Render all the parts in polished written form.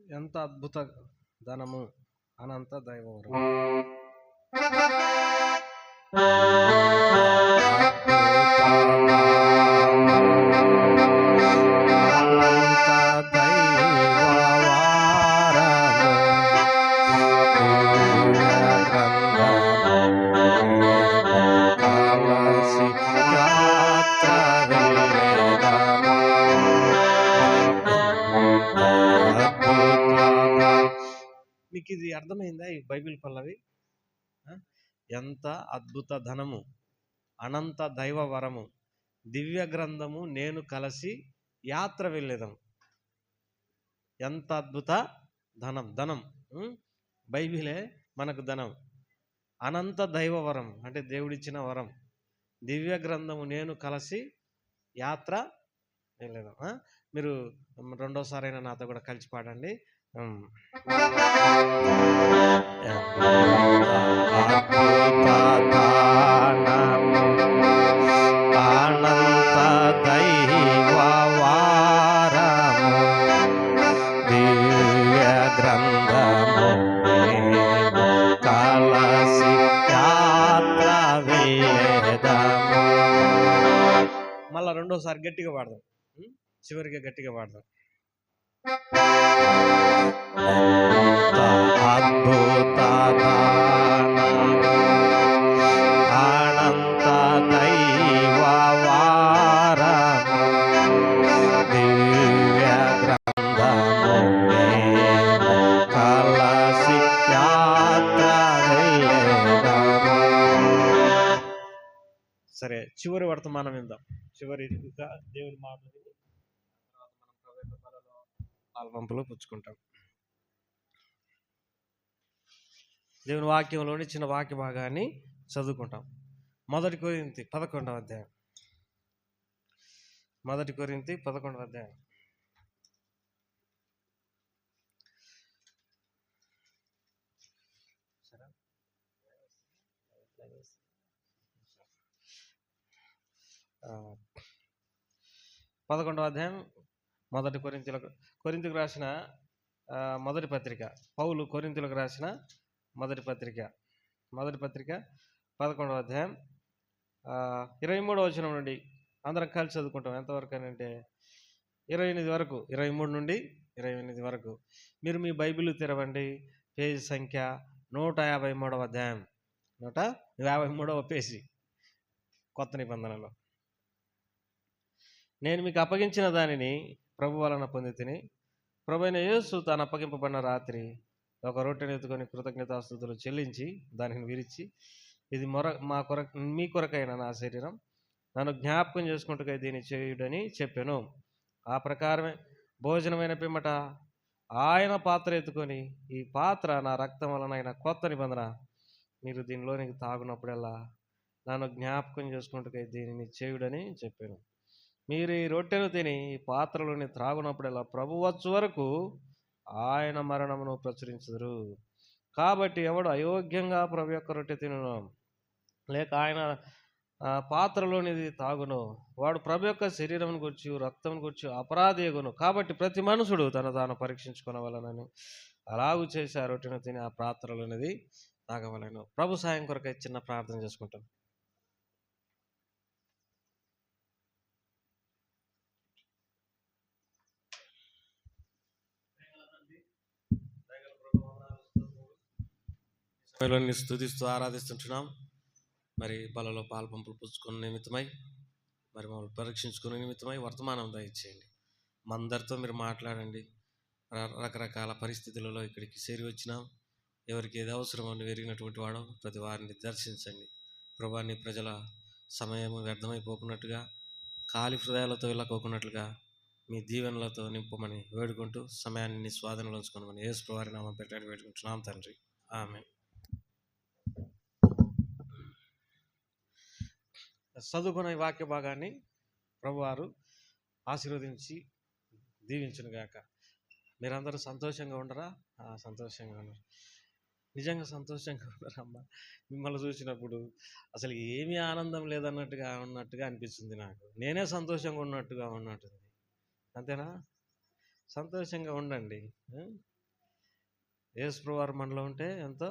ఎంత అద్భుత ధనము, అనంత దైవవరం. మీకు ఇది అర్థమైందా? ఈ బైబిల్ పల్లవి ఎంత అద్భుత ధనము, అనంత దైవ వరము, దివ్య గ్రంథము నేను కలిసి యాత్ర వెళ్ళేదము. ఎంత అద్భుత ధనం. ధనం బైబిలే మనకు ధనం. అనంత దైవ వరం అంటే దేవుడిచ్చిన వరం. దివ్య గ్రంథము నేను కలిసి యాత్ర వెళ్ళేదాం. మీరు రెండోసారైనా నాతో కూడా కలిసి పాడండి. అనంత దైవ వారము, దివ్య గ్రంథము కలిసి యాత్ర వెళ్ళేదాము. మళ్ళా రెండోసారి గట్టిగా పాడదాం. చివరిగా గట్టిగా పాడదాం. అద్భుత అనంత దైవ వారము, దివ్య గ్రంథము కలిసి యాత్ర వెళ్ళేదాము. సరే, చివరి వర్తమానం విందాం. చివరి దేవుని మాటలు పాల్పంపులో పుచ్చుకుంటాం. దేవుని వాక్యంలోని చిన్న వాక్య భాగాన్ని చదువుకుంటాం. 1 కొరింథీ 11వ అధ్యాయం. 1 కొరింథీ 11వ అధ్యాయం. పదకొండవ అధ్యాయం 1 కొరింథీలకు రాసిన మొదటి పత్రిక. పౌలు కొరింథీలకు రాసిన మొదటి పత్రిక 11వ అధ్యాయం 23వ వచనం నుండి అందరం కలిసి చదువుకుంటాం. ఎంతవరకు అని అంటే 28 వరకు, 23 నుండి 28 వరకు. మీరు మీ బైబిల్ తెరవండి. పేజీ సంఖ్య 153వ అధ్యాయం, 153వ పేజీ, కొత్త నిబంధనలో. నేను మీకు అప్పగించిన దానిని ప్రభు వలన పొందితిని. ప్రభువైన యేసు తాను అప్పగింపబడిన రాత్రి ఒక రొట్టెను ఎత్తుకొని కృతజ్ఞతాస్తుతులు చెల్లించి దానిని విరిచి, ఇది మీ కొరకైన నా శరీరం, నన్ను జ్ఞాపకం చేసుకుంటూ దీన్ని చేయుడని చెప్పాను. ఆ ప్రకారమే భోజనమైన పిమ్మట ఆయన పాత్ర ఎత్తుకొని, ఈ పాత్ర నా రక్తం వలనైన కొత్త నిబంధన, మీరు దీనిలోనికి తాగునప్పుడల్లా నన్ను జ్ఞాపకం చేసుకుంటూ దీనిని చేయుడని చెప్పాను. మీరు ఈ రొట్టెను తిని ఈ పాత్రలోని త్రాగునప్పుడల్లా ప్రభు వచ్చు వరకు ఆయన మరణమును ప్రచురించుదురు. కాబట్టి ఎవడు అయోగ్యంగా ప్రభు యొక్క రొట్టె తినును లేక ఆయన పాత్రలోనిది తాగును, వాడు ప్రభు యొక్క శరీరం గురించి రక్తం గురించి అపరాధేగును. కాబట్టి ప్రతి మనుషుడు తాను పరీక్షించుకొనవలెనని అలాగూ చేసి ఆ రొట్టెను తిని ఆ పాత్రలోనిది తాగవలెను. ప్రభు సాయం కొరకై చిన్న ప్రార్థన చేసుకుంటాం. స్తుతిస్తూ ఆరాధిస్తుంటున్నాం. మరి బలలో పాల్పంపులు పుచ్చుకునే నిమిత్తమై, మరి మమ్మల్ని పరీక్షించుకునే నిమిత్తమై వర్తమానం దయచేయండి. మా అందరితో మీరు మాట్లాడండి. రకరకాల పరిస్థితులలో ఇక్కడికి చేరి వచ్చినాం. ఎవరికి ఏది అవసరమో ఎరిగినటువంటి వాడు ప్రతి వారిని దర్శించండి. ప్రభువాన్ని ప్రజల సమయం వ్యర్థమైపోకున్నట్టుగా, ఖాళీ హృదయాలతో వెళ్ళకోకున్నట్లుగా మీ దీవెనలతో నింపమని వేడుకుంటూ సమయాన్ని స్వాధీనంలో ఉంచుకోమని యేసు ప్రభువారి నామం పెట్టాడు వేడుకుంటున్నాం తండ్రి. ఆమేన్. చదువుకున్న ఈ వాక్య భాగాన్ని ప్రభువారు ఆశీర్వదించి దీవించునుగాక. మీరందరూ సంతోషంగా ఉండరా? సంతోషంగా ఉన్నారు. నిజంగా సంతోషంగా ఉన్నారమ్మా. మిమ్మల్ని చూసినప్పుడు అసలు ఏమీ ఆనందం లేదన్నట్టుగా అనిపిస్తుంది నాకు. నేనే సంతోషంగా ఉన్నట్టుంది. అంతేనా? సంతోషంగా ఉండండి. యేసుప్రభువారు మనలో ఉంటే ఎంతో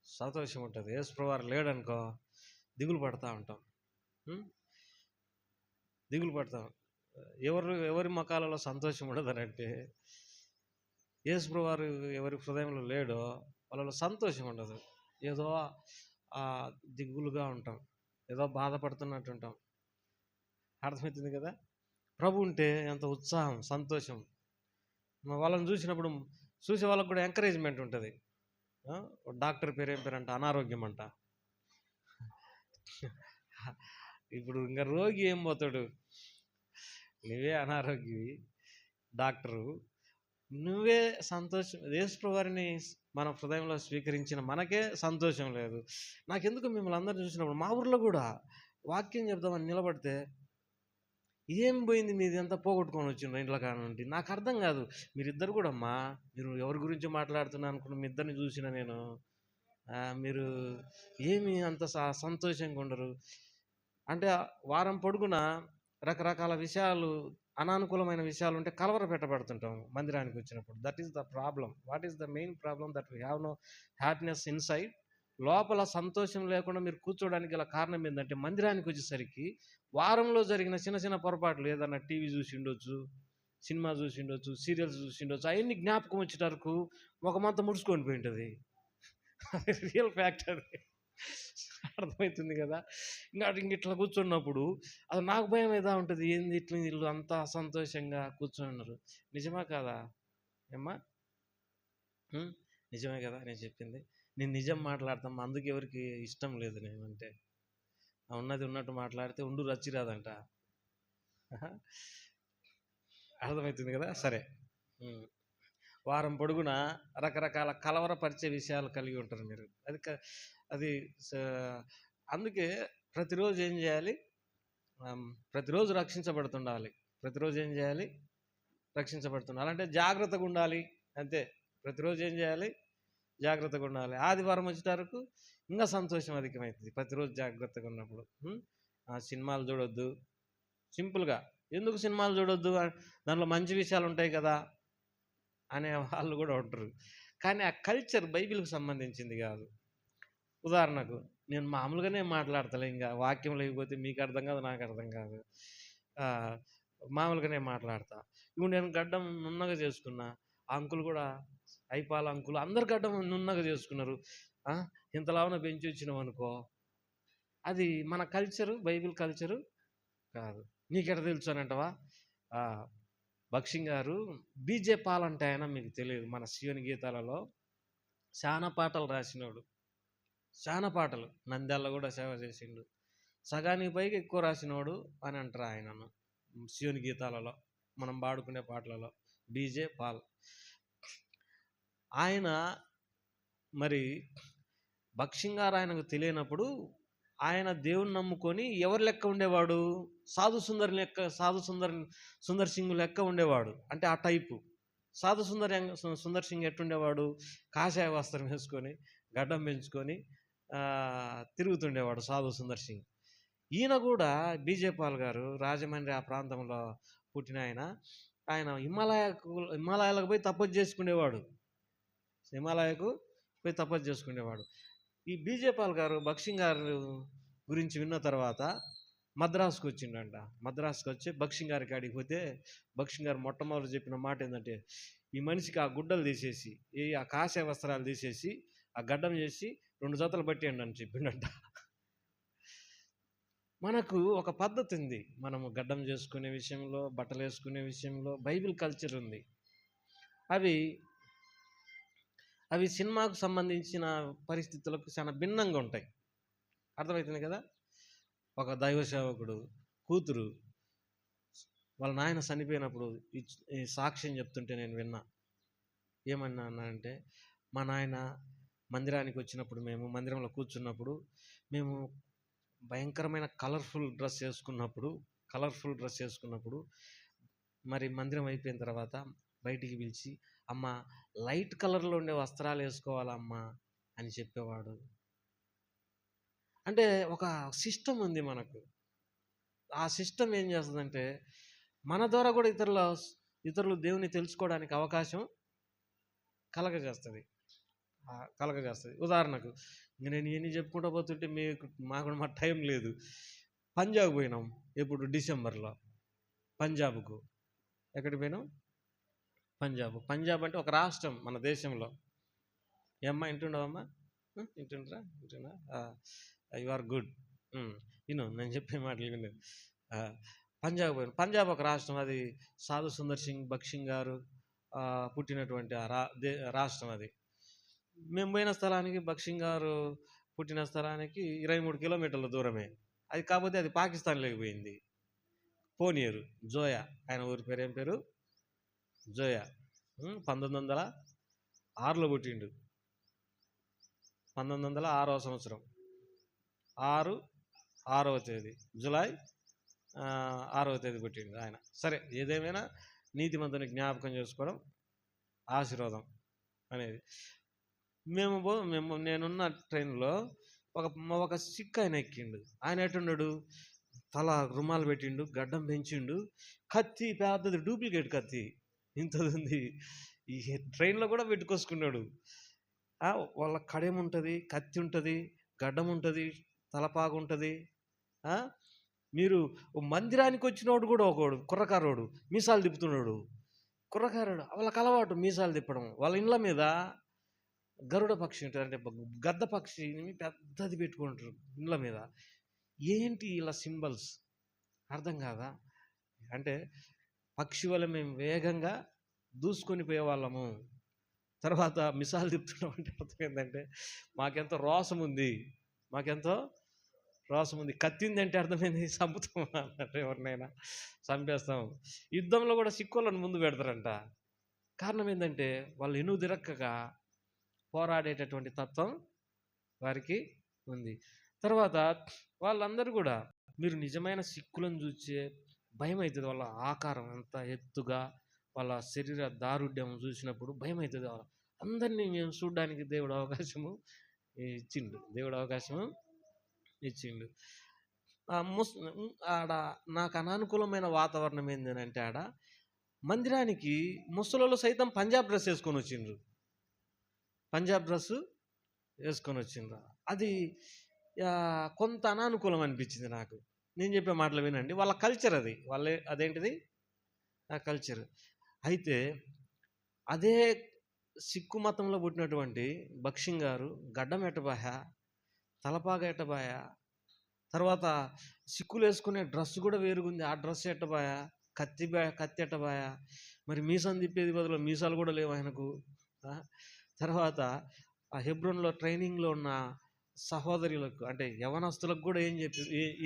సంతోషం ఉంటుంది. యేసుప్రభువారు లేడనుకో దిగులు పడతా ఉంటాం. దిగులు పడతాం. ఎవరి ముఖాలలో సంతోషం ఉండదనంటే, యేసుప్రభువారు ఎవరి హృదయంలో లేడో వాళ్ళలో సంతోషం ఉండదు. ఏదో దిగులుగా ఉంటాం, ఏదో బాధపడుతున్నట్టు ఉంటాం. అర్థమవుతుంది కదా. ప్రభు ఉంటే ఎంత ఉత్సాహం, సంతోషం. వాళ్ళని చూసినప్పుడు చూసే వాళ్ళకు కూడా ఎంకరేజ్మెంట్ ఉంటుంది. డాక్టర్ పేరు ఏం పేరంట? అనారోగ్యం అంట. ఇప్పుడు ఇంకా రోగి ఏం పోతాడు? నువ్వే అనారోగ్యవి, డాక్టరు నువ్వే సంతోషం. యేసుప్రభువారిని మన హృదయంలో స్వీకరించిన మనకే సంతోషం లేదు. నాకెందుకు మిమ్మల్ని అందరూ చూసినప్పుడు మా ఊర్లో కూడా వాక్యం చెప్దామని నిలబడితే, ఏం పోయింది మీది, ఎంత పోగొట్టుకొని వచ్చిండ్రు ఇంట్లో కానుండి? నాకు అర్థం కాదు. మీరిద్దరు కూడా అమ్మా, మీరు ఎవరి గురించి మాట్లాడుతున్నా అనుకున్న మీ ఇద్దరిని చూసిన నేను, మీరు ఏమి అంత సంతోషంగా ఉండరు అంటే, వారం పొడుగున రకరకాల విషయాలు, అనానుకూలమైన విషయాలు ఉంటే కలవర పెట్టబడుతుంటాం మందిరానికి వచ్చినప్పుడు. That is the problem. What is the main problem? That we have no happiness inside. లోపల సంతోషం లేకుండా మీరు కూర్చోడానికి గల కారణం ఏంటంటే, మందిరానికి వచ్చేసరికి వారంలో జరిగిన చిన్న చిన్న పొరపాట్లు, ఏదన్నా టీవీ చూసి ఉండొచ్చు, సినిమా చూసి ఉండొచ్చు, సీరియల్స్ చూసి ఉండొచ్చు, అవన్నీ జ్ఞాపకం వచ్చేటరకు ముఖమంతా ముడుచుకొని పోయి ఉంటుంది. రియల్ ఫ్యాక్ట్ అది. అర్థమవుతుంది కదా. ఇంక ఇట్లా కూర్చున్నప్పుడు అది నాకు భయం ఏదా ఉంటుంది. ఏంది ఇట్లా వీళ్ళు అంతా సంతోషంగా కూర్చొని ఉన్నారు? నిజమా కాదా ఏమ్మా? నిజమే కదా నేను చెప్పింది. నేను నిజం మాట్లాడతాం, అందుకు ఎవరికి ఇష్టం లేదు నేను అంటే. ఉన్నది ఉన్నట్టు మాట్లాడితే ఉండు రచ్చి రాదంట. అర్థమవుతుంది కదా. సరే, వారం పొడుగున రకరకాల కలవరపరిచే విషయాలు కలిగి ఉంటారు మీరు. అది అందుకే ప్రతిరోజు ఏం చేయాలి? ప్రతిరోజు రక్షించబడుతుండాలి. ప్రతిరోజు ఏం చేయాలి? రక్షించబడుతుండాలి. అంటే జాగ్రత్తగా ఉండాలి అంతే. ప్రతిరోజు ఏం చేయాలి? జాగ్రత్తగా ఉండాలి. ఆదివారం వచ్చేటరకు ఇంకా సంతోషం అధికమవుతుంది. ప్రతిరోజు జాగ్రత్తగా ఉన్నప్పుడు. సినిమాలు చూడొద్దు. సింపుల్గా ఎందుకు సినిమాలు చూడొద్దు? దాంట్లో మంచి విషయాలు ఉంటాయి కదా అనే వాళ్ళు కూడా ఉంటారు. కానీ ఆ కల్చర్ బైబిల్కి సంబంధించింది కాదు. ఉదాహరణకు నేను మామూలుగానే మాట్లాడతలే, ఇంకా వాక్యం లేకపోతే మీకు అర్థం కాదు, నాకు అర్థం కాదు. మామూలుగానే మాట్లాడతా. ఇప్పుడు నేను గడ్డం నున్నగా చేసుకున్నా, ఆ అంకుల్ కూడా, ఐపాల అంకుల్ అందరు గడ్డం నున్నగా చేసుకున్నారు. ఇంతలావున పెంచి వచ్చినావు అనుకో, అది మన కల్చరు, బైబిల్ కల్చరు కాదు. నీకెట తెలుసు అని అంటవా? భక్సింగ్ గారు బీజే పాల్ అంటే ఆయన మీకు తెలియదు. మన శివుని గీతాలలో చాలా పాటలు రాసినోడు, చాలా పాటలు. నంద్యాలలో కూడా సేవ చేసిండు. సగానికి పైకి ఎక్కువ రాసినోడు అని అంటారు ఆయనను శివుని గీతాలలో, మనం పాడుకునే పాటలలో. బీజే పాల్ ఆయన. మరి భక్సింగ్ గారు ఆయనకు తెలియనప్పుడు ఆయన దేవుని నమ్ముకొని ఎవరి లెక్క ఉండేవాడు? సుందర్ సింగ్ లెక్క ఉండేవాడు. అంటే ఆ టైపు సుందర్ సింగ్ ఎట్టుండేవాడు? కాషాయ వస్త్రం వేసుకొని గడ్డం పెంచుకొని తిరుగుతుండేవాడు సాధు సుందర్ సింగ్. ఈయన కూడా బీజే పాల్ గారు రాజమండ్రి ఆ ప్రాంతంలో పుట్టిన ఆయన హిమాలయాలకు పోయి తపస్సు చేసుకునేవాడు. ఈ బీజే పాల్ గారు భక్సింగ్ గారు గురించి విన్న తర్వాత మద్రాసుకు వచ్చిండంట. మద్రాసుకు వచ్చి భక్సింగ్ గారికి కాడికి పోతే భక్సింగ్ గారు మొట్టమొదటి చెప్పిన మాట ఏంటంటే, ఈ మనిషికి ఆ గుడ్డలు తీసేసి, ఆ కాషాయ వస్త్రాలు తీసేసి, ఆ గడ్డం చేసి 2 జతలు పట్టేయండి అని చెప్పిండంట. మనకు ఒక పద్ధతి ఉంది. మనము గడ్డం చేసుకునే విషయంలో, బట్టలు వేసుకునే విషయంలో బైబిల్ కల్చర్ ఉంది. అవి సినిమాకు సంబంధించిన పరిస్థితులకు చాలా భిన్నంగా ఉంటాయి. అర్థమవుతుంది కదా. ఒక దైవ సేవకుడు కూతురు వాళ్ళ నాయన చనిపోయినప్పుడు ఈ సాక్ష్యం చెప్తుంటే నేను విన్నా. ఏమన్నా అంటే, మా నాయన మందిరానికి వచ్చినప్పుడు, మేము మందిరంలో కూర్చున్నప్పుడు, మేము భయంకరమైన కలర్ఫుల్ డ్రెస్ వేసుకున్నప్పుడు మరి మందిరం అయిపోయిన తర్వాత బయటికి పిలిచి, అమ్మ లైట్ కలర్లో ఉండే వస్త్రాలు వేసుకోవాలమ్మా అని చెప్పేవాడు. అంటే ఒక సిస్టమ్ ఉంది మనకు. ఆ సిస్టమ్ ఏం చేస్తుందంటే, మన ద్వారా కూడా ఇతరులు దేవుని తెలుసుకోవడానికి అవకాశం కలగజేస్తుంది, కలగజేస్తుంది. ఉదాహరణకు ఇంక నేను ఇవన్నీ చెప్పుకుంటూ పోతుంటే మాకు మా టైం లేదు. పంజాబ్ పోయినాం ఎప్పుడు, డిసెంబర్లో పంజాబ్కు. ఎక్కడికి పోయినాం? పంజాబ్ అంటే ఒక రాష్ట్రం మన దేశంలో. ఏమ్మా వింటుండవమ్మా? వింటుండ్రా? You are good. నేను చెప్పే మాటలు విను. పంజాబ్ పోయిన. పంజాబ్ ఒక రాష్ట్రం, అది సాధు సుందర్ సింగ్ బక్షింగ్ గారు పుట్టినటువంటి రాష్ట్రం అది. మేము పోయిన స్థలానికి, బక్షింగ్ గారు పుట్టిన స్థలానికి 23 కిలోమీటర్ల దూరమే అది. కాకపోతే అది పాకిస్తాన్లోకి పోయింది. పోనీయరు జోయా, ఆయన ఊరి పేరు ఏం పేరు? జోయా. 1906లో పుట్టిండు. 1906వ సంవత్సరం 6వ తేదీ, జూలై 6వ తేదీ పుట్టిండు ఆయన. సరే, ఏదేమైనా నీతిమంతుని జ్ఞాపకం చేసుకోవడం ఆశీర్వాదం అనేది. నేనున్న ట్రైన్లో ఒక సిక్ ఆయన ఎక్కిండు. ఆయన ఎట్టున్నాడు? తల రుమాలు పెట్టిండు, గడ్డం పెంచిండు, కత్తి పెద్దది, డూప్లికేట్ కత్తి ఇంతది ఉంది. ఈ ట్రైన్లో కూడా పెట్టుకొసుకున్నాడు. వాళ్ళ కడెం ఉంటుంది, కత్తి ఉంటుంది, గడ్డం ఉంటుంది, తలపాగు ఉంటుంది. మీరు మందిరానికి వచ్చినోడు కూడా ఒకడు కుర్రకారోడు మీసాలు తిప్పుతున్నాడు. కుర్రకారోడు వాళ్ళకి అలవాటు మీసాలు తిప్పడం. వాళ్ళ ఇండ్ల మీద గరుడ పక్షి ఉంటుంది, అంటే గద్ద పక్షిని పెద్దది పెట్టుకుంటారు ఇండ్ల మీద. ఏంటి ఇలా సింబల్స్ అర్థం కాదా? అంటే పక్షి వల్ల మేము వేగంగా దూసుకొని పోయేవాళ్ళము. తర్వాత మిసాలు తిప్పుతున్నాం అంటే అర్థం ఏంటంటే మాకెంతో రోసం ఉంది, కత్తింది అంటే అర్థమైంది చంపుతాం అన్నట్టు, ఎవరినైనా చంపేస్తాం. యుద్ధంలో కూడా సిక్కులను ముందు పెడతారంట. కారణం ఏంటంటే వాళ్ళు ఎనుగు తిరక్కగా పోరాడేటటువంటి తత్వం వారికి ఉంది. తర్వాత వాళ్ళందరూ కూడా, మీరు నిజమైన సిక్కులను చూసే భయం అవుతుంది. వాళ్ళ ఆకారం ఎంత ఎత్తుగా, వాళ్ళ శరీర దారుఢ్యం చూసినప్పుడు భయం అవుతుంది. అందరినీ మేము చూడడానికి దేవుడు అవకాశము ఇచ్చిండు. ఆడ నాకు అనానుకూలమైన వాతావరణం ఏంటంటే, ఆడ మందిరానికి ముసలోళ్ళు సైతం పంజాబ్ డ్రెస్ వేసుకొని వచ్చిండ్రు. అది కొంత అనానుకూలం అనిపించింది నాకు. నేను చెప్పే మాటలు వినండి. వాళ్ళ కల్చర్ అది, అదేంటిది ఆ కల్చర్. అయితే అదే సిక్కు మతంలో పుట్టినటువంటి బక్షింగ్ గారు గడ్డం ఎట్టబాయా, తలపాగా ఎట్టబాయా, తర్వాత సిక్కులు వేసుకునే డ్రెస్ కూడా వేరుగుంది, ఆ డ్రెస్ ఎట్టబాయా, కత్తి ఎట్టబాయా, మరి మీసం తిప్పేది బదులు మీసాలు కూడా లేవు ఆయనకు. తర్వాత ఆ హెబ్రోన్లో ట్రైనింగ్లో ఉన్న సహోదరులకు, అంటే యవనస్తులకు కూడా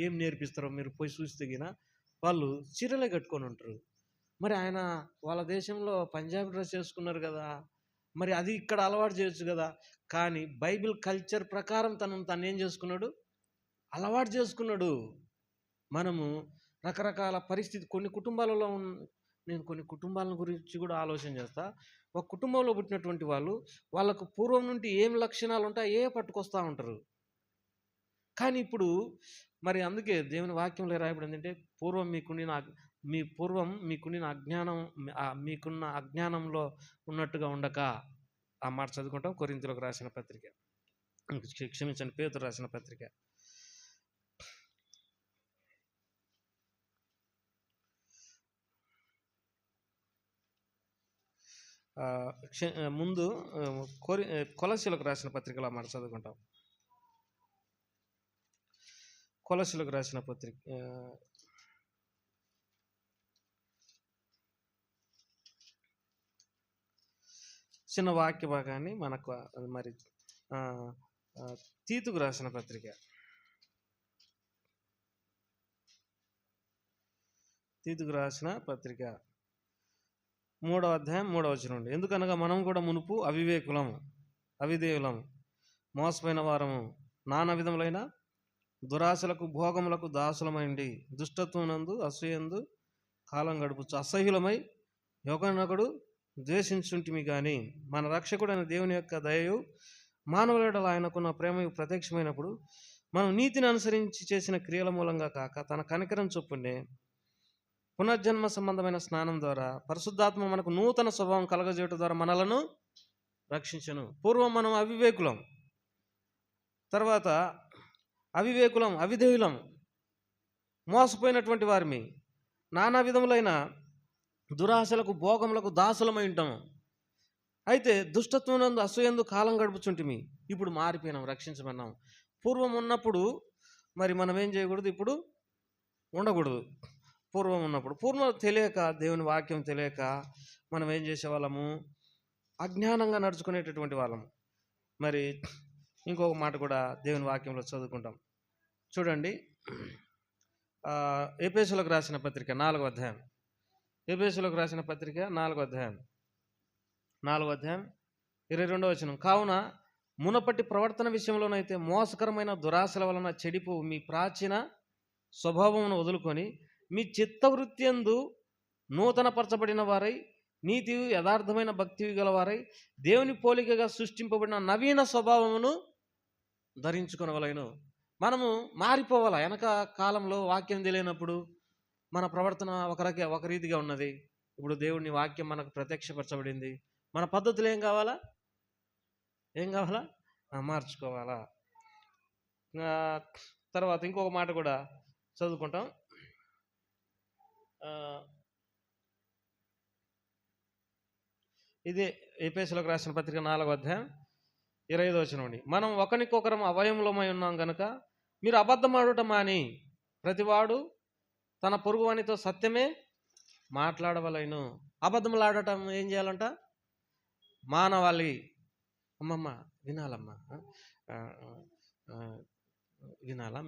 ఏం నేర్పిస్తారో మీరు పోయి చూస్తే గిన వాళ్ళు చీరలే కట్టుకొని ఉంటారు. మరి ఆయన వాళ్ళ దేశంలో పంజాబీ డ్రెస్ వేసుకున్నారు కదా, మరి అది ఇక్కడ అలవాటు చేయొచ్చు కదా. కానీ బైబిల్ కల్చర్ ప్రకారం తను ఏం చేసుకున్నాడు? అలవాటు చేసుకున్నాడు. మనము రకరకాల పరిస్థితి, కొన్ని కుటుంబాలలో నేను కొన్ని కుటుంబాల గురించి కూడా ఆలోచన చేస్తా. ఒక కుటుంబంలో పుట్టినటువంటి వాళ్ళకు పూర్వం నుండి ఏం లక్షణాలు ఉంటాయో పట్టుకొస్తూ ఉంటారు. కానీ ఇప్పుడు మరి అందుకే దేవుని వాక్యంలో రాయబడింది ఏంటంటే, మీకున్న అజ్ఞానంలో ఉన్నట్టుగా ఉండక. ఆ మాట చదువుకుంటాం. కొరింథీయులకు రాసిన పత్రిక, క్షమించండి, పేతురు రాసిన పత్రిక. ముందు కొలస్సీయులకు రాసిన పత్రికలో మాట చదువుకుంటాం. కొలస్సీయులకు రాసిన పత్రిక చిన్న వాక్య భాగాన్ని మనకు మరి తీతుకు రాసిన పత్రిక, 3వ అధ్యాయం 3వ వచనం నుండి. ఎందుకనగా మనం కూడా మునుపు అవిధేయులము, మోసపోయిన వారము, నానా విధములైన దురాశలకు భోగములకు దాసులమైండి, దుష్టత్వం నందు అసూయందు కాలం గడుపుచు అసహ్యులమై ఒకరినొకడు ద్వేషించుంటిమి. కానీ మన రక్షకుడైన దేవుని యొక్క దయయు మానవుల ఆయనకున్న ప్రేమయు ప్రత్యక్షమైనప్పుడు మనం నీతిని అనుసరించి చేసిన క్రియల మూలంగా కాక తన కనికరం చొప్పునే పునర్జన్మ సంబంధమైన స్నానం ద్వారా పరిశుద్ధాత్మ మనకు నూతన స్వభావం కలగజేయడం ద్వారా మనలను రక్షించును. పూర్వం మనం అవివేకులం, తర్వాత అవివేకులం, అవిధేయులం, మోసపోయినటువంటి వారిమి, నానా విధములైన దురాశలకు భోగములకు దాసులమై ఉంటాము. అయితే దుష్టత్వం నందు అసూయందు కాలం గడుపుచుంటిమి. ఇప్పుడు మారిపోయినాం, రక్షించమన్నాం. పూర్వం ఉన్నప్పుడు మరి మనం ఏం చేయకూడదు, ఇప్పుడు ఉండకూడదు. పూర్వం ఉన్నప్పుడు తెలియక, దేవుని వాక్యం తెలియక మనం ఏం చేసేవాళ్ళము, అజ్ఞానంగా నడుచుకునేటటువంటి వాళ్ళము. మరి ఇంకొక మాట కూడా దేవుని వాక్యంలో చదువుకుంటాం. చూడండి, ఎఫెసీయులకు రాసిన పత్రిక 4వ అధ్యాయం. ఎఫెసీయులకు రాసిన పత్రిక 4వ అధ్యాయం 22వ వచనం. కావున మునపటి ప్రవర్తన విషయంలోనైతే మోసకరమైన దురాశల వలన చెడిపో మీ ప్రాచీన స్వభావమును వదులుకొని మీ చిత్తవృత్తి యందు నూతనపరచబడిన వారై నీతి యథార్థమైన భక్తి గలవారై దేవుని పోలికగా సృష్టింపబడిన నవీన స్వభావమును ధరించుకొనవలెను. మనము మారిపోవాలా. వెనక కాలంలో వాక్యం తెలియనప్పుడు మన ప్రవర్తన ఒక రీతిగా ఉన్నది. ఇప్పుడు దేవుని వాక్యం మనకు ప్రత్యక్షపరచబడింది. మన పద్ధతులు ఏం కావాలా మార్చుకోవాలా. తర్వాత ఇంకొక మాట కూడా చదువుకుంటాం. ఇదే ఎఫెసీయులకు రాసిన పత్రిక 4వ అధ్యాయం 25వ వచనం. మనం ఒకరికొకరం అవయములమై ఉన్నాం గనుక మీరు అబద్ధమాడుట మాని ప్రతివాడు తన పొరుగువానితో సత్యమే మాట్లాడవలెను. అబద్ధములాడటం ఏం చేయాలంట, మానవాళి. అమ్మమ్మ వినాలమ్మా, వినాలా,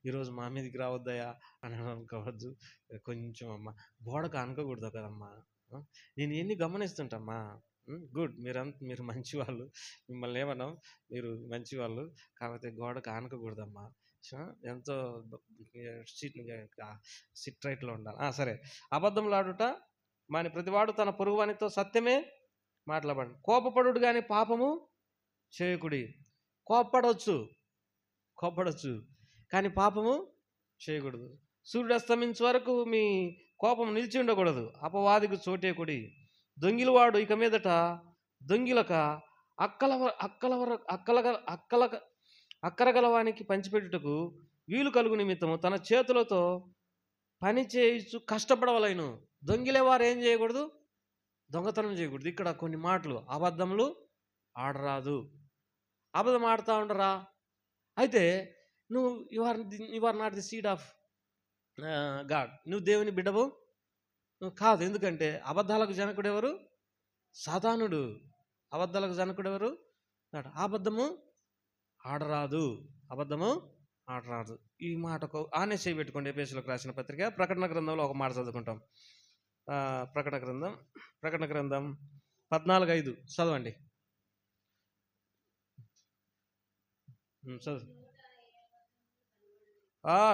ఈరోజు మా మీదకి రావద్దయా అని అనుకోవద్దు. కొంచెం అమ్మ గోడకు అనుకోకూడదు కదమ్మా. నేను ఎన్ని గమనిస్తుంటమ్మా. గుడ్, మీరు మంచివాళ్ళు, మిమ్మల్ని ఏమన్నాం, మీరు మంచివాళ్ళు, కాకపోతే గోడకు ఆనకూడదమ్మా. ఎంతో సిట్ రైట్లో ఉండాలి. సరే, అబద్ధములాడుట మాని ప్రతివాడు తన పొరుగువానితో సత్యమే మాట్లాడండి. కోపపడుడు కానీ పాపము చేయకుడి. కోపపడవచ్చు కానీ పాపము చేయకూడదు. సూర్యుడు అస్తమించే వరకు మీ కోపం నిలిచి ఉండకూడదు. అపవాదికి చోటేకుడి. దొంగిలవాడు ఇక మీదట దొంగిలక అక్కరగలవానికి పంచిపెట్టుటకు వీలు కలుగు నిమిత్తము తన చేతులతో పని చేయించు కష్టపడవలెను. దొంగిలేవారు ఏం చేయకూడదు, దొంగతనం చేయకూడదు. ఇక్కడ కొన్ని మాటలు, అబద్ధములు ఆడరాదు. అబద్ధం ఆడుతూ ఉండరా. అయితే నువ్వు you are not the seed of God. నువ్వు దేవుని బిడ్డవు కాదు. ఎందుకంటే అబద్ధాలకు జనకుడు ఎవరు? సాతానుడు. అబద్ధాలకు జనకుడు ఎవరు? అబద్ధము ఆడరాదు. ఈ మాటకు ఆనే చేయబెట్టుకోండి. ఎఫెసీయులకు రాసిన పత్రిక ప్రకటన గ్రంథంలో ఒక మాట చదువుకుంటాం. ప్రకటన గ్రంథం 14:5 చదవండి. చదువు.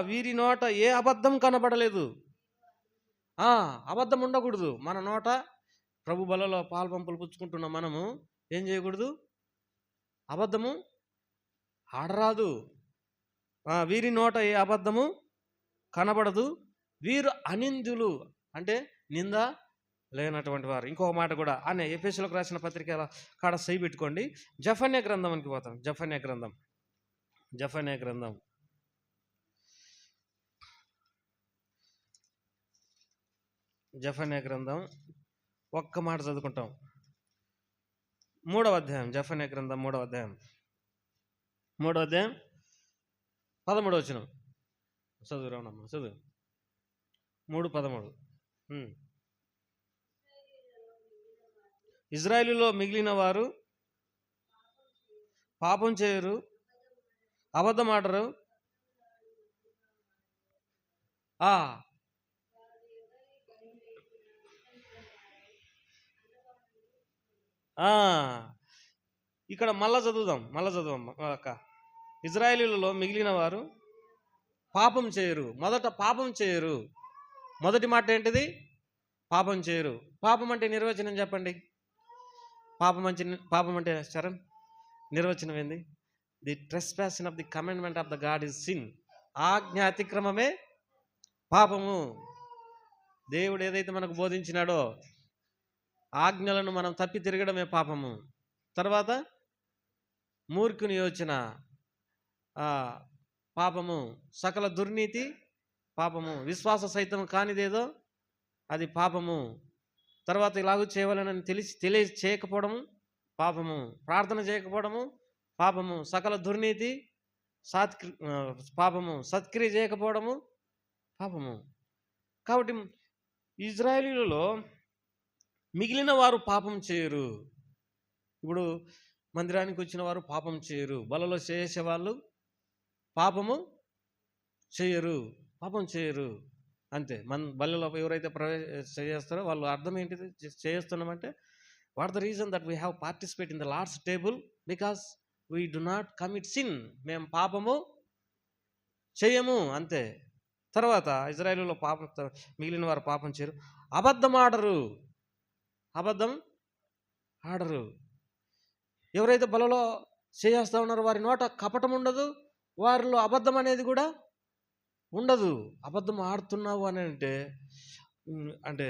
వీరి నోట ఏ అబద్ధం కనబడలేదు. అబద్ధం ఉండకూడదు. మన నోట ప్రభు బలలో పాలు పంపులు పుచ్చుకుంటున్న మనము ఏం చేయకూడదు, అబద్ధము ఆడరాదు. వీరి నోట ఏ అబద్ధము కనబడదు. వీరు అనిందులు, అంటే నింద లేనటువంటి వారు. ఇంకొక మాట కూడా అనే ఎఫెసీయులకు రాసిన పత్రిక కాడ సై పెట్టుకోండి. జఫన్యా గ్రంథానికి పోతాం. జఫన్యా గ్రంథం ఒక్క మాట చదువుకుంటాం. 3వ అధ్యాయం. జఫన్యా గ్రంథం 3వ అధ్యాయం 13వ వచనం చదువు. రావణమ్మ చదువు. 3:13. ఇజ్రాయేలులో మిగిలిన వారు పాపం చేయరు, అబద్ధం ఆడరు, ఇక్కడ మళ్ళా చదువుదాం అక్క. ఇజ్రాయేలీలలో మిగిలిన వారు పాపం చేయరు. పాపం చేయరు. మొదటి మాట ఏంటిది? పాపం చేయరు. పాపం అంటే నిర్వచనం చెప్పండి. పాపం అంటే శరణ్ నిర్వచనం ఏంది? The trespassing of the commandment of the God is sin. ఆజ్ఞ అతిక్రమమే పాపము. దేవుడు ఏదైతే మనకు బోధించినాడో ఆజ్ఞలను మనం తప్పి తిరగడమే పాపము. తర్వాత మూర్ఖుని యోచన పాపము, సకల దుర్నీతి పాపము, విశ్వాస సహితం కానిదేదో అది పాపము. తర్వాత ఇలాగూ చేయవాలని చేయకపోవడము పాపము, ప్రార్థన చేయకపోవడము పాపము, సకల దుర్నీతి పాపము, సత్క్రియ చేయకపోవడము పాపము. కాబట్టి ఇజ్రాయేలీలలో మిగిలిన వారు పాపం చేయరు. ఇప్పుడు మందిరానికి వచ్చిన వారు పాపం చేయరు, బలలో చేసేవాళ్ళు పాపము చేయరు అంతే. బలలో ఎవరైతే చేస్తారో వాళ్ళు అర్థం ఏంటిది చేస్తున్నామంటే, what the reason that we have participate in the Lord's table because we do not commit sin. మేము పాపము చేయము అంతే. తర్వాత ఇజ్రాయేలులో మిగిలిన వారు పాపం చేయరు, అబద్ధం ఆడరు. ఎవరైతే బలలో చేస్తా ఉన్నారో వారి నోట కపటం ఉండదు, వారిలో అబద్ధం అనేది కూడా ఉండదు. అబద్ధం ఆడుతున్నావు అని అంటే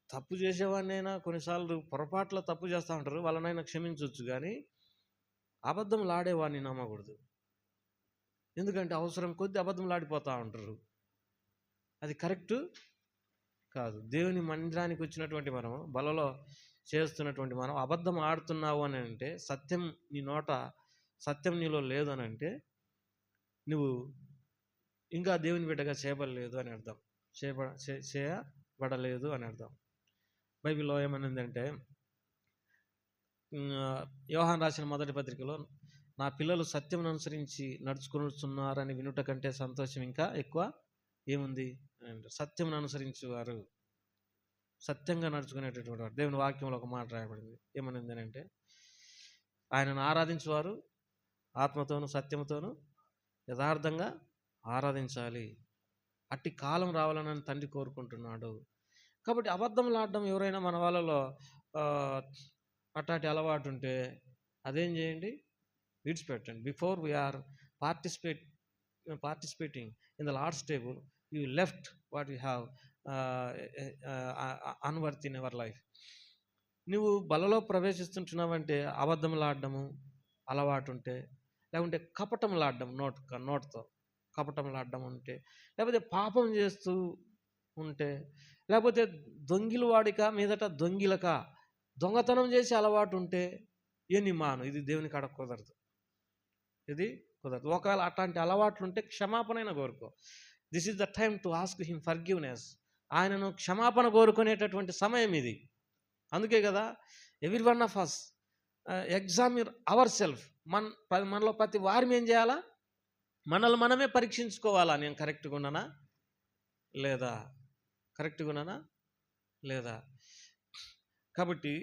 తప్పు చేసేవాడినైనా కొన్నిసార్లు పొరపాట్ల తప్పు చేస్తూ ఉంటారు, వాళ్ళనైనా క్షమించవచ్చు, కానీ అబద్ధంలు ఆడేవాడిని నమ్మకూడదు. ఎందుకంటే అవసరం కొద్ది అబద్ధంలు ఆడిపోతూ ఉంటారు. అది కరెక్టు కాదు. దేవుని మందిరానికి వచ్చినటువంటి మనం, బలలో చేస్తున్నటువంటి మనం అబద్ధం ఆడుతున్నావు అని అంటే, సత్యం నీలో లేదు అని అంటే నువ్వు ఇంకా దేవుని బిడ్డగా చేయబడలేదు అని అర్థం, చేయబడలేదు అని అర్థం. బైబిల్లో ఏమనిందంటే, యోహాను రాసిన మొదటి పత్రికలో, నా పిల్లలు సత్యం అనుసరించి నడుచుకున్నారని వినుట కంటే సంతోషం ఇంకా ఎక్కువ ఏముంది అని అంటారు. సత్యం అనుసరించేవారు, సత్యంగా నడుచుకునేటటువంటి వారు. దేవుని వాక్యంలో ఒక మాట రాయబడింది, ఏమనింది అంటే, ఆయనను ఆరాధించేవారు ఆత్మతోను సత్యంతోను యథార్థంగా ఆరాధించాలి, అట్టి కాలం రావాలని తండ్రి కోరుకుంటున్నాడు. కాబట్టి అబద్ధంలు ఆడడం ఎవరైనా మన వాళ్ళలో అట్లాంటి అలవాటు ఉంటే అదేం చేయండి, విడిచిపెట్టండి. Before we are participating in the Lord's table, you left what you have unworth in our life. నువ్వు బలలో ప్రవేశిస్తుంటున్నావంటే అబద్ధంలు ఆడడము అలవాటు ఉంటే, లేకుంటే కపటంలు ఆడడం, నోటితో కపటంలు ఆడడం ఉంటే, లేకపోతే పాపం చేస్తూ ఉంటే, లేకపోతే దొంగిలు వాడిక మీదట దొంగతనం చేసే అలవాటు ఉంటే ఎన్ని మాను. ఇది దేవుని కాడ కుదరదు, ఇది కుదరదు. ఒకవేళ అట్లాంటి అలవాట్లు ఉంటే క్షమాపణైనా కోరుకో. This is the time to ask him forgiveness. ఆయనను క్షమాపణ కోరుకునేటటువంటి సమయం ఇది. అందుకే కదా every one of us examine our self. మనలో ప్రతి వారిని ఏం చేయాలా, మనల్ని మనమే పరీక్షించుకోవాలా. నేను కరెక్ట్గా ఉన్నానా లేదా. కాబట్టి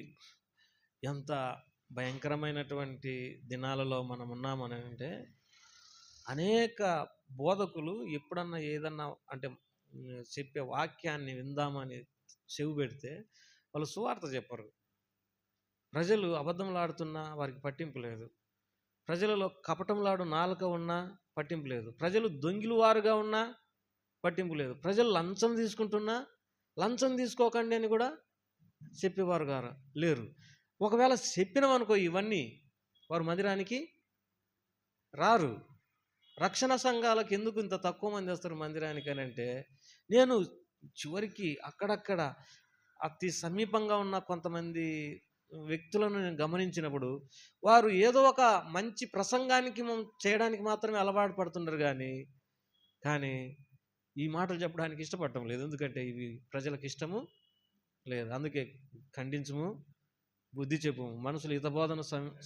ఎంత భయంకరమైనటువంటి దినాలలో మనం ఉన్నామని అంటే, అనేక బోధకులు ఎప్పుడన్నా ఏదన్నా అంటే చెప్పే వాక్యాన్ని విందామని చెవి పెడితే వాళ్ళు సువార్త చెప్పరు. ప్రజలు అబద్ధంలాడుతున్నా వారికి పట్టింపు లేదు, ప్రజలలో కపటంలాడు నాలుక ఉన్నా పట్టింపు లేదు, ప్రజలు దొంగిలు వారుగా ఉన్నా పట్టింపు లేదు, ప్రజలు లంచం తీసుకుంటున్నా లంచం తీసుకోకండి అని కూడా చెప్పేవారు గారు లేరు. ఒకవేళ చెప్పినామనుకో ఇవన్నీ, వారు మందిరానికి రారు. రక్షణ సంఘాలకు ఎందుకు ఇంత తక్కువ మంది వస్తారు మందిరానికి అని అంటే, నేను చివరికి అక్కడక్కడ అతి సమీపంగా ఉన్న కొంతమంది వ్యక్తులను నేను గమనించినప్పుడు, వారు ఏదో ఒక మంచి ప్రసంగానికి చేయడానికి మాత్రమే అలవాటు పడుతున్నారు, కానీ ఈ మాటలు చెప్పడానికి ఇష్టపడటం లేదు. ఎందుకంటే ఇవి ప్రజలకు ఇష్టము లేదు. అందుకే ఖండించము, బుద్ధి చెప్పు. మనుషులు హితబోధన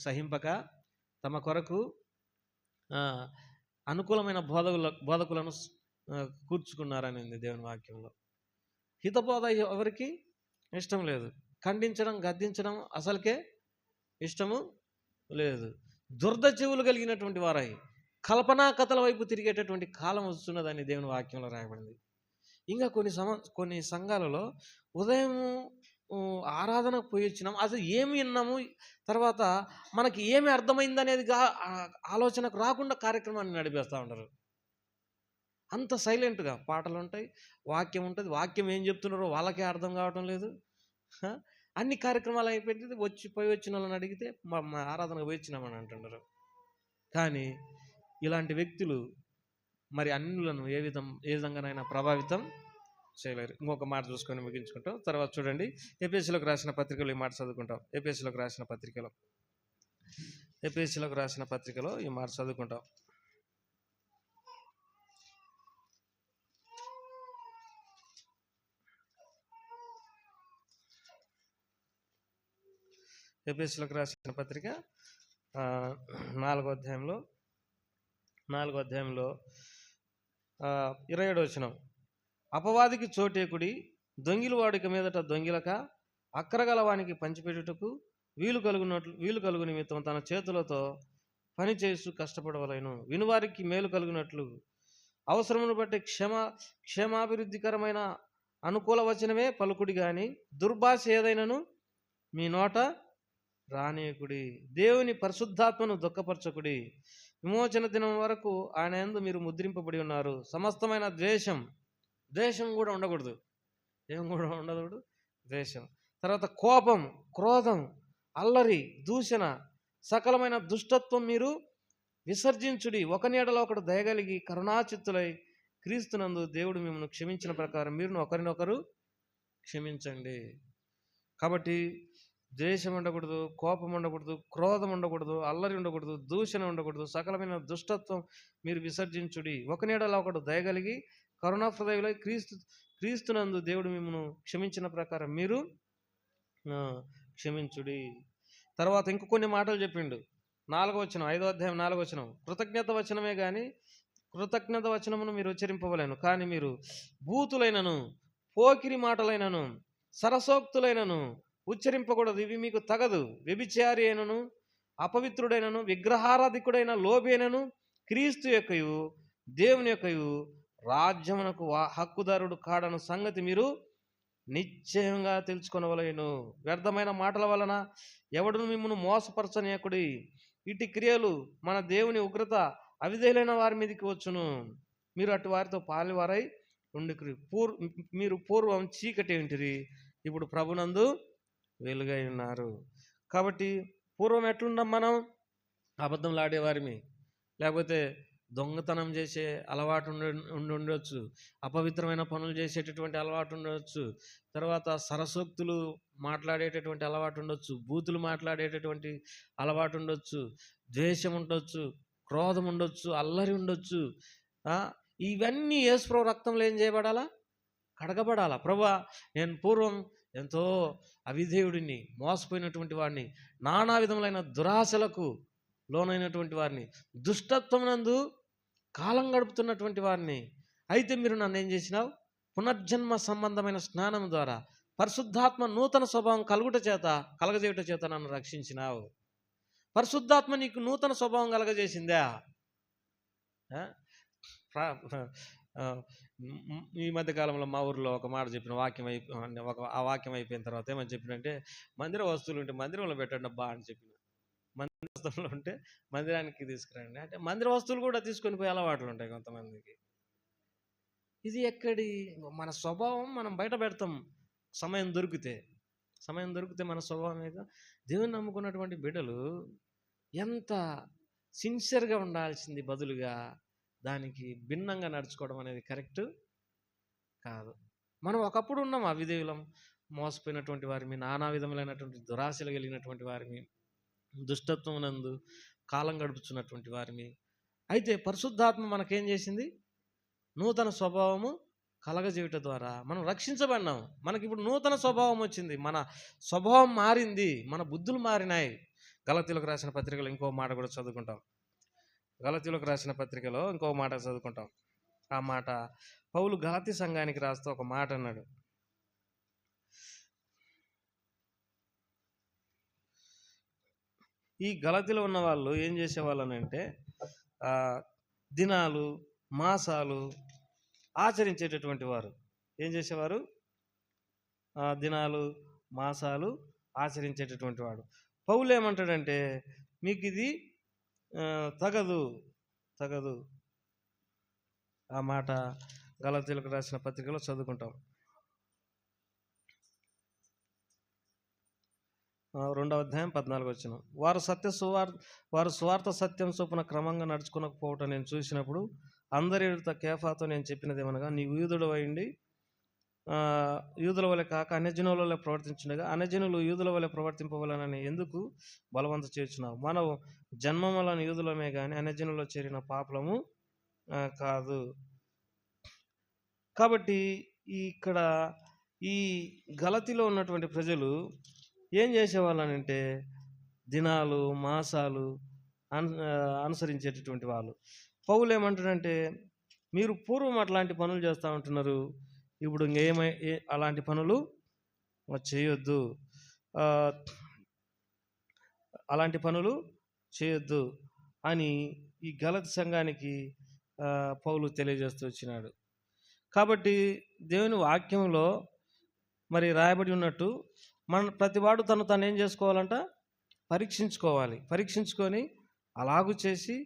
సహింపక తమ కొరకు అనుకూలమైన బోధకులను కూర్చుకున్నారని దేవుని వాక్యంలో. హితబోధ ఎవరికి ఇష్టం లేదు, ఖండించడం గద్దించడం అసలుకే ఇష్టము లేదు. దుర్ద చెవులు కలిగినటువంటి వారై కల్పనా కథల వైపు తిరిగేటటువంటి కాలం వస్తున్నదని దేవుని వాక్యంలో రాయబడింది. ఇంకా కొన్ని సంఘాలలో ఉదయం ఆరాధనకు పోయి వచ్చినాం, అసలు ఏమి విన్నాము, తర్వాత మనకి ఏమి అర్థమైందనేది ఆలోచనకు రాకుండా కార్యక్రమాన్ని నడిపేస్తూ ఉంటారు. అంత సైలెంట్గా పాటలు ఉంటాయి, వాక్యం ఉంటుంది, వాక్యం ఏం చెప్తున్నారో వాళ్ళకే అర్థం కావటం లేదు. అన్ని కార్యక్రమాలు అయిపోయింది, పోయి వచ్చిన వాళ్ళని అడిగితే మా ఆరాధనకు పోయి వచ్చినామని అంటున్నారు. కానీ ఇలాంటి వ్యక్తులు మరి అన్యులను ఏ విధంగానైనా ప్రభావితం చేయలేరు. ఇంకొక మాట చూసుకొని ముగించుకుంటాం. తర్వాత చూడండి, ఎఫెసీయులకు రాసిన పత్రికలో ఈ మాట చదువుకుంటాం. ఎఫెసీయులకు రాసిన పత్రికలో ఈ మాట చదువుకుంటాం. ఎఫెసీయులకు రాసిన పత్రిక 4వ అధ్యాయంలో 27వ వచనం. అపవాదికి చోటేకుడి, దొంగిలు వాడిక మీదట దొంగిలక, అక్కరగలవానికి పంచిపెట్టుటకు వీలు కలుగు నిమిత్తం తన చేతులతో పని చేస్తూ కష్టపడవలేను. వినువారికి మేలు కలుగునట్లు అవసరమును బట్టి క్షేమాభివృద్ధికరమైన అనుకూల వచనమే పలుకుడి గాని దుర్భాష ఏదైనను మీ నోట రానీయకుడి. దేవుని పరిశుద్ధాత్మను దుఃఖపరచకుడి. విమోచన దినం వరకు ఆయన యందు మీరు ముద్రింపబడి ఉన్నారు. సమస్తమైన ద్వేషం కూడా ఉండకూడదు. ఏం కూడా ఉండకూడదు? ద్వేషం. తర్వాత కోపం, క్రోధం, అల్లరి, దూషణ, సకలమైన దుష్టత్వం మీరు విసర్జించుడి. ఒకని ఎడల ఒకడు దయగలిగి కరుణాచిత్తులై క్రీస్తునందు దేవుడు మిమ్మల్ని క్షమించిన ప్రకారం మీరు ఒకరినొకరు క్షమించండి. కాబట్టి ద్వేషం ఉండకూడదు, కోపం ఉండకూడదు, క్రోధం ఉండకూడదు, అల్లరి ఉండకూడదు, దూషణ ఉండకూడదు, సకలమైన దుష్టత్వం మీరు విసర్జించుడి. ఒకని ఎడల ఒకడు దయగలిగి కరుణాహృదయులై క్రీస్తునందు దేవుడు మిమ్మల్ని క్షమించిన ప్రకారం మీరు క్షమించుడి. తర్వాత ఇంకో కొన్ని మాటలు చెప్పిండు. 4వ వచనం, 5వ అధ్యాయం 4వ వచనం. కృతజ్ఞత వచనమే కానీ కృతజ్ఞత వచనమును మీరు ఉచ్చరింపవలేను. కానీ మీరు బూతులైనను, పోకిరి మాటలైనను, సరసోక్తులైనను ఉచ్చరింపకూడదు. ఇవి మీకు తగదు. వ్యభిచారి అయినను, అపవిత్రుడైనను, విగ్రహారాధికుడైన లోబైనను క్రీస్తు యొక్కయు దేవుని యొక్కయు రాజ్యమునకు హక్కుదారుడు కాడను సంగతి మీరు నిశ్చయంగా తెలుసుకొనవలెను. వ్యర్థమైన మాటల వలన ఎవడును మిమ్మల్ని మోసపరచనీయకుడి. ఇటు క్రియలు మన దేవుని ఉగ్రత అవిధేయులైన వారి మీదకి వచ్చును. మీరు అటు వారితో పాలివారై ఉండుకురి. మీరు పూర్వం చీకటి ఉంటిరి, ఇప్పుడు ప్రభునందు వెలుగై ఉన్నారు. కాబట్టి పూర్వం ఎట్లున్నాం మనం? అబద్ధంలాడేవారిమి, లేకపోతే దొంగతనం చేసే అలవాటు ఉండొచ్చు, అపవిత్రమైన పనులు చేసేటటువంటి అలవాటు ఉండొచ్చు, తర్వాత సరసోక్తులు మాట్లాడేటటువంటి అలవాటు ఉండొచ్చు, బూతులు మాట్లాడేటటువంటి అలవాటు ఉండొచ్చు, ద్వేషం ఉండొచ్చు, క్రోధం ఉండొచ్చు, అల్లరి ఉండొచ్చు. ఇవన్నీ యేసుప్రభు రక్తంలో ఏం చేయబడాలా? కడగబడాలా. ప్రభువా, నేను పూర్వం ఎంతో అవిధేయుడిని, మోసపోయినటువంటి వాడిని, నానా విధములైన దురాశలకు లోనైనటువంటి వారిని, దుష్టత్వం నందు కాలం గడుపుతున్నటువంటి వారిని. అయితే మీరు నన్ను ఏం చేసినావు? పునర్జన్మ సంబంధమైన స్నానం ద్వారా పరిశుద్ధాత్మ నూతన స్వభావం కలగజేయుట చేత నన్ను రక్షించినావు. పరిశుద్ధాత్మ నీకు నూతన స్వభావం కలగజేసిందా? ఈ మధ్యకాలంలో మా ఊరిలో ఒక మాట చెప్పిన ఆ వాక్యం అయిపోయిన తర్వాత ఏమని చెప్పినంటే, మందిర వస్తువులు ఉంటే మందిరంలో పెట్టండి అబ్బా అని చెప్పిన. మందిర వస్తువులు ఉంటే మందిరానికి తీసుకురండి అంటే, మందిర వస్తువులు కూడా తీసుకొని పోయి అలవాట్లు ఉంటాయి కొంతమందికి. ఇది ఎక్కడి మన స్వభావం మనం బయట పెడతాం సమయం దొరికితే మన స్వభావం మీద. దేవుని నమ్ముకున్నటువంటి బిడ్డలు ఎంత సిన్సియర్గా ఉండాల్సింది బదులుగా దానికి భిన్నంగా నడుచుకోవడం అనేది కరెక్ట్ కాదు. మనం ఒకప్పుడు ఉన్నాం అవిధేయులం, మోసపోయినటువంటి వారిని, నానా విధములైనటువంటి దురాశలు కలిగినటువంటి వారిని, దుష్టత్వం నందు కాలం గడుపుతున్నటువంటి వారిని. అయితే పరిశుద్ధాత్మ మనకేం చేసింది? నూతన స్వభావము కలగజేయుట ద్వారా మనం రక్షించబడినాం. మనకి ఇప్పుడు నూతన స్వభావం వచ్చింది, మన స్వభావం మారింది, మన బుద్ధులు మారినాయి. గలతీయులకు రాసిన పత్రికలో ఇంకో మాట కూడా చదువుకుంటాం. గలతీయులకు రాసిన పత్రికలో ఇంకో మాట చదువుకుంటాం. ఆ మాట పౌలు గలతీ సంఘానికి రాస్తూ ఒక మాట అన్నాడు. ఈ గలతీలో ఉన్న వాళ్ళు ఏం చేసేవాళ్ళు అంటే, దినాలు, మాసాలు ఆచరించేటటువంటి వారు. ఏం చేసేవారు? దినాలు, మాసాలు ఆచరించేటటువంటి వాడు. పౌలు ఏమంటాడంటే, మీకు ఇది తగదు. ఆ మాట గలతీయులకు రాసిన పత్రికలో చదువుకుంటాం. 2వ అధ్యాయం 14 వచనం. వారు సువార్త సత్యం చొప్పున క్రమంగా నడుచుకోకపోవటం నేను చూసినప్పుడు అందరి ఎదుట కేఫాతో నేను చెప్పినదేమనగా, నీవు యూదుడు అయ్యుండి యూదుల వలె కాక అన్యజనుల వలె ప్రవర్తించుండగా అన్యజనులు యూదుల వలె ప్రవర్తింపవలనని ఎందుకు బలవంత చేర్చున్నావు? మనం జన్మం వలన యూదులమే కానీ అన్యజనుల్లో చేరిన పాపలము కాదు. కాబట్టి ఇక్కడ ఈ గలతీలో ఉన్నటువంటి ప్రజలు ఏం చేసేవాళ్ళనంటే దినాలు మాసాలు అనుసరించేటటువంటి వాళ్ళు. పౌలు ఏమంటాడంటే, మీరు పూర్వం అట్లాంటి పనులు చేస్తూ ఉంటున్నారు, ఇప్పుడు అలాంటి పనులు చేయొద్దు, అలాంటి పనులు చేయొద్దు అని ఈ గలతీ సంఘానికి పౌలు తెలియజేస్తూ వచ్చినాడు. కాబట్టి దేవుని వాక్యంలో మరి రాయబడి ఉన్నట్టు ప్రతివాడు తను ఏం చేసుకోవాలంట? పరీక్షించుకొని అలాగూ చేసి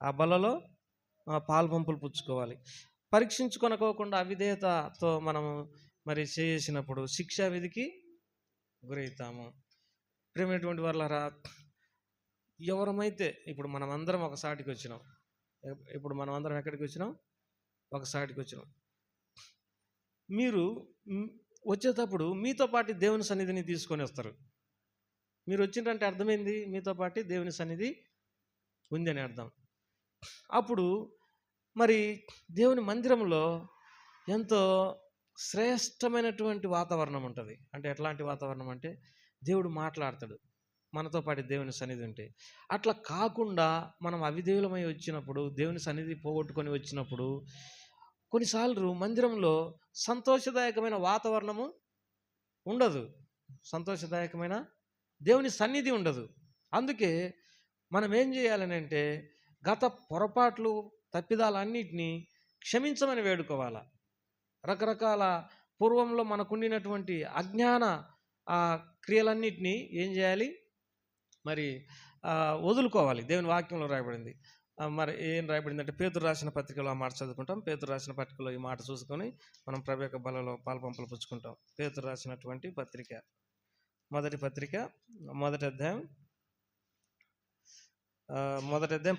ఆ బలలో పాలు పంపులు పుచ్చుకోవాలి. పరీక్షించుకొనకోకుండా అవిధేయతతో మనము మరి చేసినప్పుడు శిక్షా విధికి గురవుతాము. ప్రియమైనటువంటి వాళ్ళారా, ఎవరమైతే ఇప్పుడు మనమందరం ఒక సాటికి వచ్చినాం, ఎక్కడికి వచ్చినాం? ఒక సాటికి వచ్చినాం. మీరు వచ్చేటప్పుడు మీతో పాటు దేవుని సన్నిధిని తీసుకొని వస్తారు. మీరు వచ్చిందంటే అర్థమైంది, మీతో పాటు దేవుని సన్నిధి ఉంది అని అర్థం. అప్పుడు మరి దేవుని మందిరంలో ఎంతో శ్రేష్టమైనటువంటి వాతావరణం ఉంటుంది. అంటే ఎట్లాంటి వాతావరణం అంటే, దేవుడు మాట్లాడతాడు మనతో పాటు దేవుని సన్నిధి ఉంటే. అట్లా కాకుండా మనం అవిధేయులమై వచ్చినప్పుడు, దేవుని సన్నిధి పోగొట్టుకొని వచ్చినప్పుడు కొన్నిసార్లు మందిరంలో సంతోషదాయకమైన వాతావరణము ఉండదు, సంతోషదాయకమైన దేవుని సన్నిధి ఉండదు. అందుకే మనం ఏం చేయాలని అంటే, గత పొరపాట్లు తప్పిదాలన్నిటినీ క్షమించమని వేడుకోవాలా. రకరకాల పూర్వంలో మనకుండినటువంటి అజ్ఞాన క్రియలన్నిటినీ ఏం చేయాలి? మరి వదులుకోవాలి. దేవుని వాక్యంలో రాయబడింది. మరి ఏం రాయబడిందంటే, పేతురు రాసిన పత్రికలో ఆ మాట చదువుకుంటాం. పేతురు రాసిన పత్రికలో ఈ మాట చూసుకొని మనం ప్రభు యొక్క బలలో పాలుపంపులు పుచ్చుకుంటాం. పేతురు రాసినటువంటి పత్రిక, మొదటి అధ్యాయం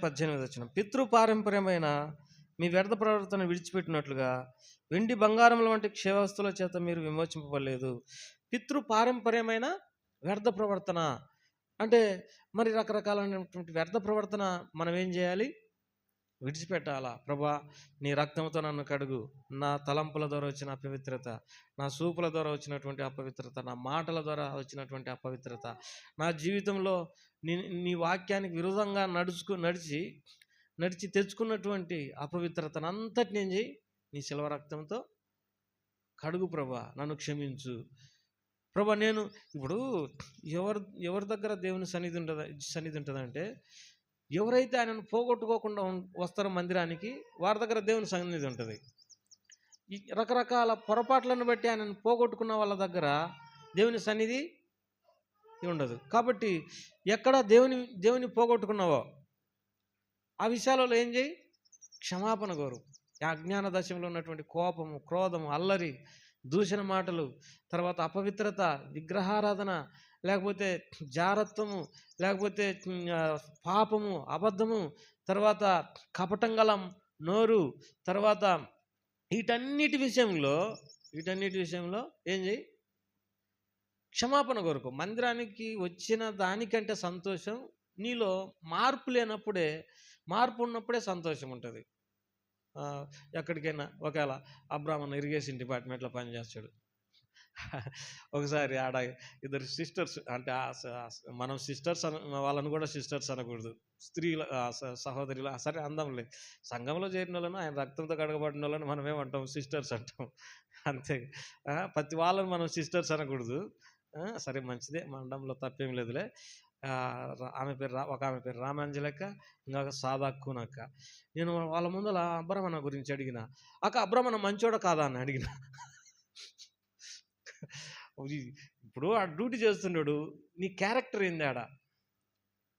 18 వచనం. పితృపారంపర్యమైన మీ వ్యర్థ ప్రవర్తన విడిచిపెట్టినట్లుగా వెండి బంగారముల వంటి క్షయవస్తుల చేత మీరు విమోచింపబడలేదు. పితృపారంపర్యమైన వ్యర్థ ప్రవర్తన అంటే మరి రకరకాలైనటువంటి వ్యర్థ ప్రవర్తన మనం ఏం చేయాలి? విడిచిపెట్టాలా. ప్రభా, నీ రక్తంతో నన్ను కడుగు, నా తలంపుల ద్వారా వచ్చిన అపవిత్రత, నా చూపుల ద్వారా వచ్చినటువంటి అపవిత్రత, నా మాటల ద్వారా వచ్చినటువంటి అపవిత్రత, నా జీవితంలో నీ వాక్యానికి విరుద్ధంగా నడిచి తెచ్చుకున్నటువంటి అపవిత్రతను అంతటి నేను చేయి, నీ శిలువ రక్తంతో కడుగు ప్రభా, నన్ను క్షమించు ప్రభా. నేను ఇప్పుడు ఎవరి దగ్గర దేవుని సన్నిధి ఉంటుందంటే, ఎవరైతే ఆయనను పోగొట్టుకోకుండా వస్తారో మందిరానికి, వారి దగ్గర దేవుని సన్నిధి ఉంటుంది. ఈ రకరకాల పొరపాట్లను బట్టి ఆయనను పోగొట్టుకున్న వాళ్ళ దగ్గర దేవుని సన్నిధి ఉండదు. కాబట్టి ఎక్కడ దేవుని పోగొట్టుకున్నావో ఆ విషయాలలో ఏం చేయి? క్షమాపణ కోరు. అజ్ఞాన దశలో ఉన్నటువంటి కోపము, క్రోధము, అల్లరి, దూషణ మాటలు, తర్వాత అపవిత్రత, విగ్రహారాధన, లేకపోతే జారత్వము, లేకపోతే పాపము, అబద్ధము, తర్వాత కపటంగలం నోరు, తర్వాత వీటన్నిటి విషయంలో ఏం చేయి? క్షమాపణ కోరుకో. మందిరానికి వచ్చిన దానికంటే సంతోషం నీలో మార్పు ఉన్నప్పుడే సంతోషం ఉంటుంది. ఎక్కడికైనా ఒకవేళ అబ్రాహ్మణ్ ఇరిగేషన్ డిపార్ట్మెంట్లో పనిచేస్తాడు. ఒకసారి ఆడ ఇద్దరు సిస్టర్స్, అంటే మనం సిస్టర్స్ వాళ్ళని కూడా సిస్టర్స్ అనకూడదు, స్త్రీల సహోదరులు, సరే అందంలే, సంఘంలో చేరిన వాళ్ళను, ఆయన రక్తంతో కడగబడిన వాళ్ళని మనం ఏమంటాం? సిస్టర్స్ అంటాం. అంతే. ప్రతి వాళ్ళని మనం సిస్టర్స్ అనకూడదు. సరే, మంచిదే, మండంలో తప్పేం లేదులే. ఒక ఆమె పేరు రామాంజలక్క, ఇంకొక సాదాక్కునక్క. నేను వాళ్ళ ముందర అబ్రహ్మణ గురించి అడిగిన, అబ్రహ్మణ మంచోడ కాదా అని అడిగిన. ఇప్పుడు ఆ డ్యూటీ చేస్తున్నాడు, నీ క్యారెక్టర్ ఏంది ఆడ?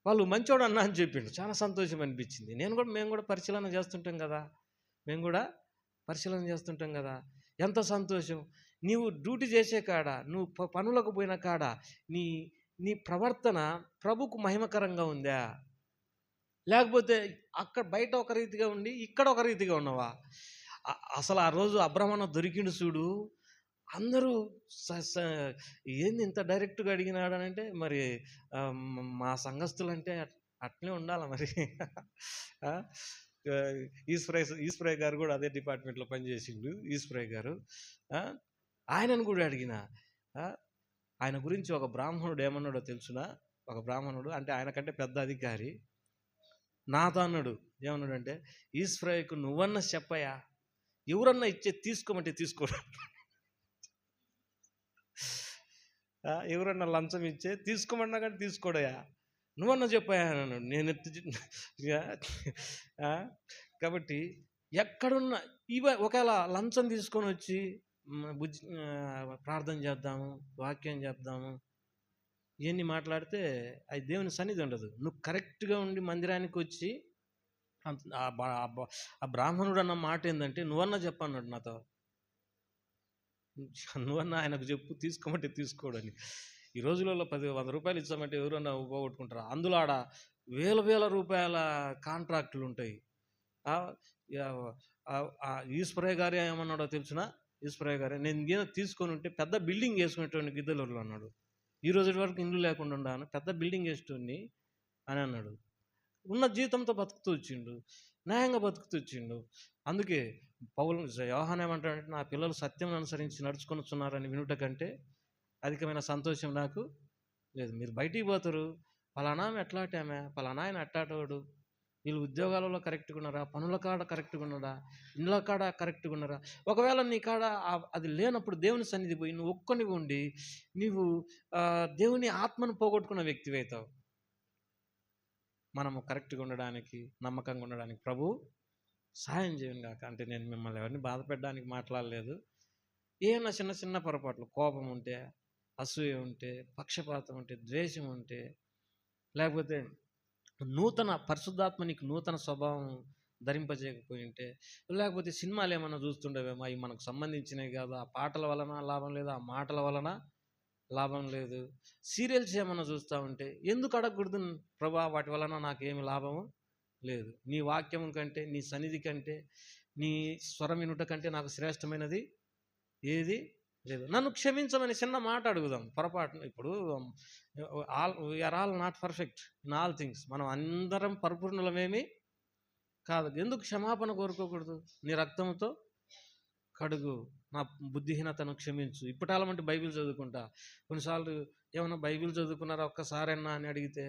వాళ్ళు మంచోడు అన్నా అని చెప్పిండు. చాలా సంతోషం అనిపించింది. మేము కూడా పరిశీలన చేస్తుంటాం కదా, ఎంత సంతోషం. నీవు డ్యూటీ చేసే కాడ, నువ్వు పనులకు పోయిన కాడ, నీ ప్రవర్తన ప్రభుకు మహిమకరంగా ఉందా? లేకపోతే అక్కడ బయట ఒక రీతిగా ఉండి ఇక్కడ ఒక రీతిగా ఉన్నావా? అసలు ఆ రోజు అబ్రహ్మన్న దొరికిండు చూడు, అందరూ ఏంది ఇంత డైరెక్ట్గా అడిగినాడనంటే, మరి మా సంఘస్థులంటే అట్లే ఉండాలి మరి. ఈశ్వరయ్య గారు కూడా అదే డిపార్ట్మెంట్లో పనిచేసిండు. ఈశ్వరయ్య గారు ఆయనను కూడా అడిగిన, ఆయన గురించి ఒక బ్రాహ్మణుడు ఏమన్నాడో తెలుసునా? ఒక బ్రాహ్మణుడు అంటే ఆయన కంటే పెద్ద అధికారి నాతో అన్నాడు, ఏమన్నాడంటే, ఈశ్వరయ్యకు నువ్వన్నా చెప్పయా, ఎవరన్నా ఇచ్చే తీసుకోమంటే తీసుకోడు, ఎవరన్నా లంచం ఇచ్చే తీసుకోమన్నా కానీ తీసుకోడయా, నువ్వన్నా చెప్పాయా అన్నాడు. నేను కాబట్టి ఎక్కడున్నా ఒకవేళ లంచం తీసుకొని వచ్చి ప్రార్థన చేద్దాము, వాక్యం చెప్దాము, ఇవన్నీ మాట్లాడితే అది దేవుని సన్నిధి ఉండదు. నువ్వు కరెక్ట్గా ఉండి మందిరానికి వచ్చి ఆ బ్రాహ్మణుడు అన్న మాట ఏంటంటే, నువ్వన్నా చెప్పన్నాడు నాతో, నువ్వన్నా ఆయనకు చెప్పు తీసుకోమంటే తీసుకోడని. ఈ రోజులలో 10-100 రూపాయలు ఇచ్చామంటే ఎవరన్నా పోగొట్టుకుంటారు. అందులో ఆడ వేల రూపాయల కాంట్రాక్టులు ఉంటాయి. ఈశ్వరయ్య గారు ఏమన్నాడో తెలుసిన? ఈశ్వరయ్య గారు, నేను తీసుకొని ఉంటే పెద్ద బిల్డింగ్ వేసుకునేటువంటి గిద్దలూరులో అన్నాడు. ఈ రోజు వరకు ఇల్లు లేకుండా ఉన్నాను, పెద్ద బిల్డింగ్ వేసుకొని అని అన్నాడు. ఉన్న జీతంతో బతుకుతూ వచ్చిండు, న్యాయంగా బతుకుతూ వచ్చిండు. అందుకే యోహాను ఏమంటాడంటే, నా పిల్లలు సత్యం అనుసరించి నడుచుకొనిచున్నారని వినుట కంటే అధికమైన సంతోషం నాకు లేదు. మీరు బయటికి పోతారు, పలానా ఎట్లాంటి పలానా ఆయన అట్టాటోడు, వీళ్ళు ఉద్యోగాలలో కరెక్ట్గా ఉన్నారా, పనుల కాడ కరెక్ట్గా ఉన్నారా, ఇండ్ల కాడ కరెక్ట్గా ఉన్నారా? ఒకవేళ నీ కాడ అది లేనప్పుడు దేవుని సన్నిధి పోయి నువ్వు ఒక్కని ఉండి నీవు దేవుని ఆత్మను పోగొట్టుకున్న వ్యక్తి అవుతావు. మనము కరెక్ట్గా ఉండడానికి, నమ్మకంగా ఉండడానికి ప్రభు సహాయం చేయను గాక. అంటే నేను మిమ్మల్ని ఎవరిని బాధ పెట్టడానికి మాట్లాడలేదు. ఏమైనా చిన్న పొరపాట్లు, కోపం ఉంటే, అసూయ ఉంటే, పక్షపాతం ఉంటే, ద్వేషం ఉంటే, లేకపోతే పరిశుద్ధాత్మ నీకు నూతన స్వభావం ధరింపజేయకపోయి ఉంటే, లేకపోతే సినిమాలు ఏమన్నా చూస్తుండేవేమో, అవి మనకు సంబంధించినవి కాదు, ఆ పాటల వలన లాభం లేదు, ఆ మాటల వలన లాభం లేదు. సీరియల్స్ ఏమన్నా చూస్తూ ఉంటే ఎందుకు అడగకూడదు, ప్రభా వాటి వలన నాకేమి లాభము లేదు, నీ వాక్యం కంటే, నీ సన్నిధి కంటే, నీ స్వరం వినుట కంటే నాకు శ్రేష్టమైనది ఏది లేదు, నన్ను క్షమించమని చిన్న మాట అడుగుదాం. పొరపాటు ఇప్పుడు we are all not perfect in all things, మనం అందరం పరిపూర్ణులమేమి కాదు. ఎందుకు క్షమాపణ కోరుకోకూడదు? నీ రక్తంతో కడుగు, నా బుద్ధిహీనతను క్షమించు. ఇప్పటాలమంటే బైబిల్ చదువుకుంటా, కొన్నిసార్లు ఏమన్నా బైబిల్ చదువుకున్నారా ఒక్కసారైనా అని అడిగితే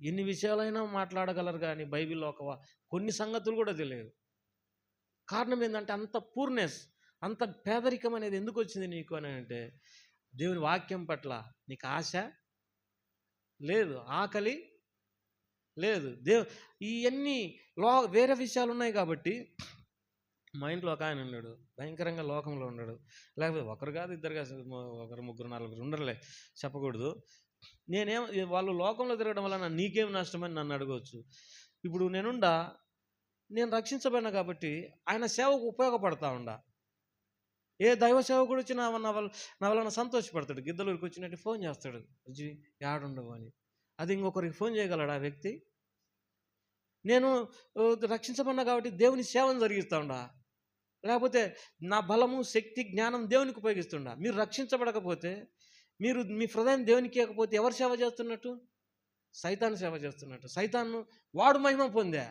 ఎన్ని విషయాలైనా మాట్లాడగలరు, కానీ బైబిల్లో కొన్ని సంగతులు కూడా తెలియదు. కారణం ఏంటంటే అంత పూర్నెస్, అంత పేదరికం అనేది ఎందుకు వచ్చింది నీకు అని అంటే, దేవుని వాక్యం పట్ల నీకు ఆశ లేదు, ఆకలి లేదు. ఇవన్నీ వేరే విషయాలు ఉన్నాయి కాబట్టి. మా ఇంట్లో ఒక ఆయన ఉన్నాడు, భయంకరంగా లోకంలో ఉన్నాడు. లేకపోతే ఒకరు కాదు, ఇద్దరు కాదు, ఒకరు, ముగ్గురు, నలుగురు ఉండరులే, చెప్పకూడదు. వాళ్ళు లోకంలో తిరగడం వల్ల నీకేం నష్టమని నన్ను అడగవచ్చు. ఇప్పుడు నేను రక్షించబడినా కాబట్టి ఆయన సేవకు ఉపయోగపడతా ఉండా. ఏ దైవ సేవకుడు వచ్చి నా వలన సంతోషపడతాడు. గిద్దలూరికి వచ్చినట్టు ఫోన్ చేస్తాడు, జీ ఏడుండవు అని. అది ఇంకొకరికి ఫోన్ చేయగలడు ఆ వ్యక్తి? నేను రక్షించబడినా కాబట్టి దేవుని సేవను జరిగిస్తూ ఉండా, లేకపోతే నా బలము, శక్తి, జ్ఞానం దేవునికి ఉపయోగిస్తుండా. మీరు రక్షించబడకపోతే, మీరు మీ హృదయం దేవునికి ఇవ్వకపోతే ఎవరు సేవ చేస్తున్నట్టు? సైతాను సేవ చేస్తున్నట్టు. సైతాను వాడు మహిమ పొందా.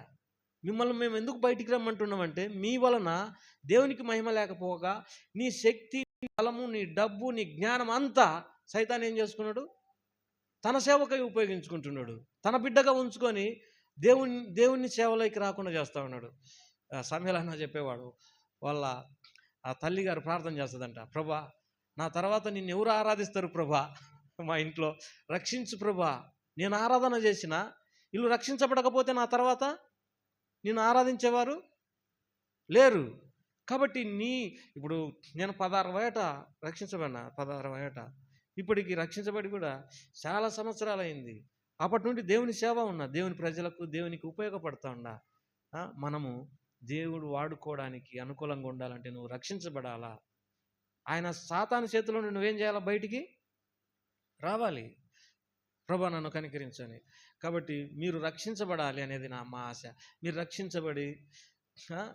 మిమ్మల్ని మేము ఎందుకు బయటికి రమ్మంటున్నామంటే, మీ వలన దేవునికి మహిమ లేకపోగా నీ శక్తి, నీ బలము, నీ డబ్బు, నీ జ్ఞానం అంతా సైతాన్ ఏం చేసుకున్నాడు? తన సేవకై ఉపయోగించుకుంటున్నాడు. తన బిడ్డగా ఉంచుకొని దేవుని సేవలోకి రాకుండా చేస్తూ ఉన్నాడు. సమయాలన్నా చెప్పేవాడు, వాళ్ళ ఆ తల్లిగారు ప్రార్థన చేస్తుందంట, ప్రభా నా తర్వాత నిన్ను ఎవరు ఆరాధిస్తారు ప్రభా, మా ఇంట్లో రక్షించు ప్రభా. నేను ఆరాధన చేసిన వీళ్ళు రక్షించబడకపోతే నా తర్వాత నిన్ను ఆరాధించేవారు లేరు. కాబట్టి ఇప్పుడు నేను 16 ఏట రక్షించబడినా, 16 ఏట, ఇప్పటికి రక్షించబడి కూడా చాలా సంవత్సరాలు అయింది. అప్పటి నుండి దేవుని సేవ ఉన్నా, దేవుని ప్రజలకు, దేవునికి ఉపయోగపడతా ఉన్నా. మనము దేవుడు వాడుకోవడానికి అనుకూలంగా ఉండాలంటే నువ్వు రక్షించబడాలా. ఆయన సాతాను చేతిలో నువ్వేం చేయాలా? బయటికి రావాలి. ప్రభా నన్ను కనికరించని. కాబట్టి మీరు రక్షించబడాలి అనేది మా ఆశ. మీరు రక్షించబడి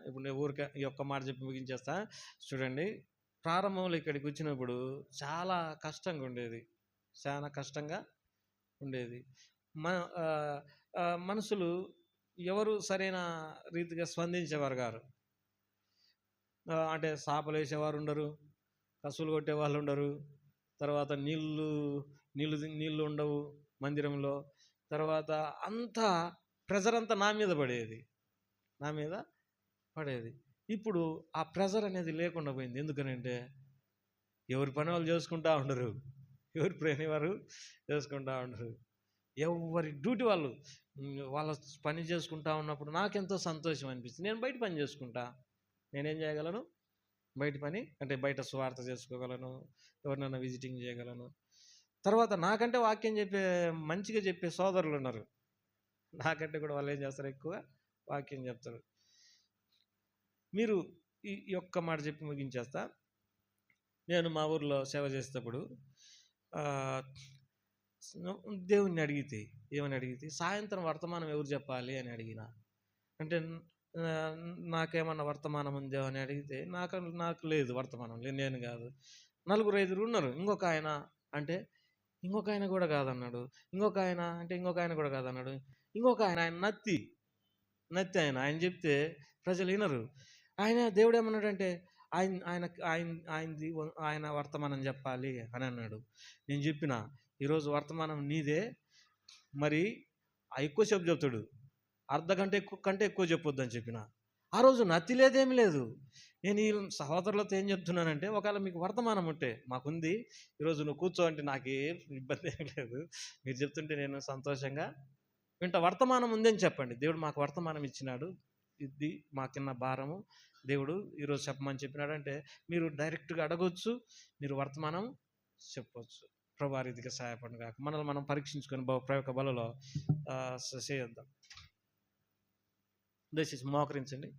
ఇప్పుడు నేను ఊరికే ఈ ఒక్క మాట చెప్పి ముగించేస్తా. చూడండి, ప్రారంభంలో ఇక్కడికి వచ్చినప్పుడు చాలా కష్టంగా ఉండేది. చాలా కష్టంగా ఉండేది. మనుషులు ఎవరు సరైన రీతిగా స్పందించేవారు గారు. అంటే సాపలు వేసేవారు ఉండరు, కసులు కొట్టేవాళ్ళు ఉండరు, తర్వాత నీళ్ళు ఉండవు మందిరంలో. తర్వాత అంతా ప్రెజర్ అంతా నా మీద పడేది. ఇప్పుడు ఆ ప్రెజర్ అనేది లేకుండా పోయింది. ఎందుకనంటే ఎవరి పని వాళ్ళు చేసుకుంటా ఉండరు, ఎవరి పని వారు చేసుకుంటా ఉండరు, ఎవరి డ్యూటీ వాళ్ళు వాళ్ళ పని చేసుకుంటా ఉన్నప్పుడు నాకెంతో సంతోషం అనిపిస్తుంది. నేను బయట పని చేసుకుంటా, నేనేం చేయగలను? బయట పని అంటే బయట స్వార్థ చేసుకోగలను, ఎవరినైనా విజిటింగ్ చేయగలను. తర్వాత నాకంటే వాక్యం మంచిగా చెప్పే సోదరులు ఉన్నారు. నాకంటే కూడా వాళ్ళు ఏం చేస్తారు? ఎక్కువ వాక్యం చెప్తారు. మీరు ఈ ఒక్క మాట చెప్పి ముగించేస్తా. నేను మా ఊర్లో సేవ చేసేటప్పుడు దేవుణ్ణి ఏమని అడిగితే సాయంత్రం వర్తమానం ఎవరు చెప్పాలి అని అడిగిన. అంటే నాకేమన్నా వర్తమానం ఉందో అని అడిగితే నాకు లేదు వర్తమానం, నేను కాదు, 4-5 ఉన్నారు. ఇంకొక ఆయన అంటే ఇంకొక ఆయన కూడా కాదన్నాడు, ఇంకొక ఆయన అంటే ఇంకొక ఆయన కూడా కాదన్నాడు, ఇంకొక ఆయన నత్తి ఆయన చెప్తే ప్రజలు వినరు. ఆయన దేవుడు ఏమన్నాడంటే ఆయన వర్తమానం చెప్పాలి అని అన్నాడు. నేను చెప్పిన, ఈరోజు వర్తమానం నీదే, మరి ఎక్కువసేపు చెప్తాడు, అర్ధగంట కంటే ఎక్కువ చెప్పొద్దు అని చెప్పిన. ఆ రోజు నత్తి లేదేమి లేదు. నేను ఈ సహోదరులతో ఏం చెప్తున్నానంటే, ఒకవేళ మీకు వర్తమానం ఉంటే మాకుంది, ఈరోజు నువ్వు కూర్చో అంటే నాకేం ఇబ్బంది ఏం లేదు, మీరు చెప్తుంటే నేను సంతోషంగా వింటా. వర్తమానం ఉందని చెప్పండి, దేవుడు మాకు వర్తమానం ఇచ్చినాడు, ఇది మాకిన్న భారము, దేవుడు ఈరోజు చెప్పమని చెప్పినాడు అంటే మీరు డైరెక్ట్గా అడగొచ్చు, మీరు వర్తమానం చెప్పవచ్చు. ప్రభు రీతిగా సహాయపడిన కాక మనల్ని మనం పరీక్షించుకొని ప్రయోగ బలలో చేద్దాం. దయచేసి మోకరించండి.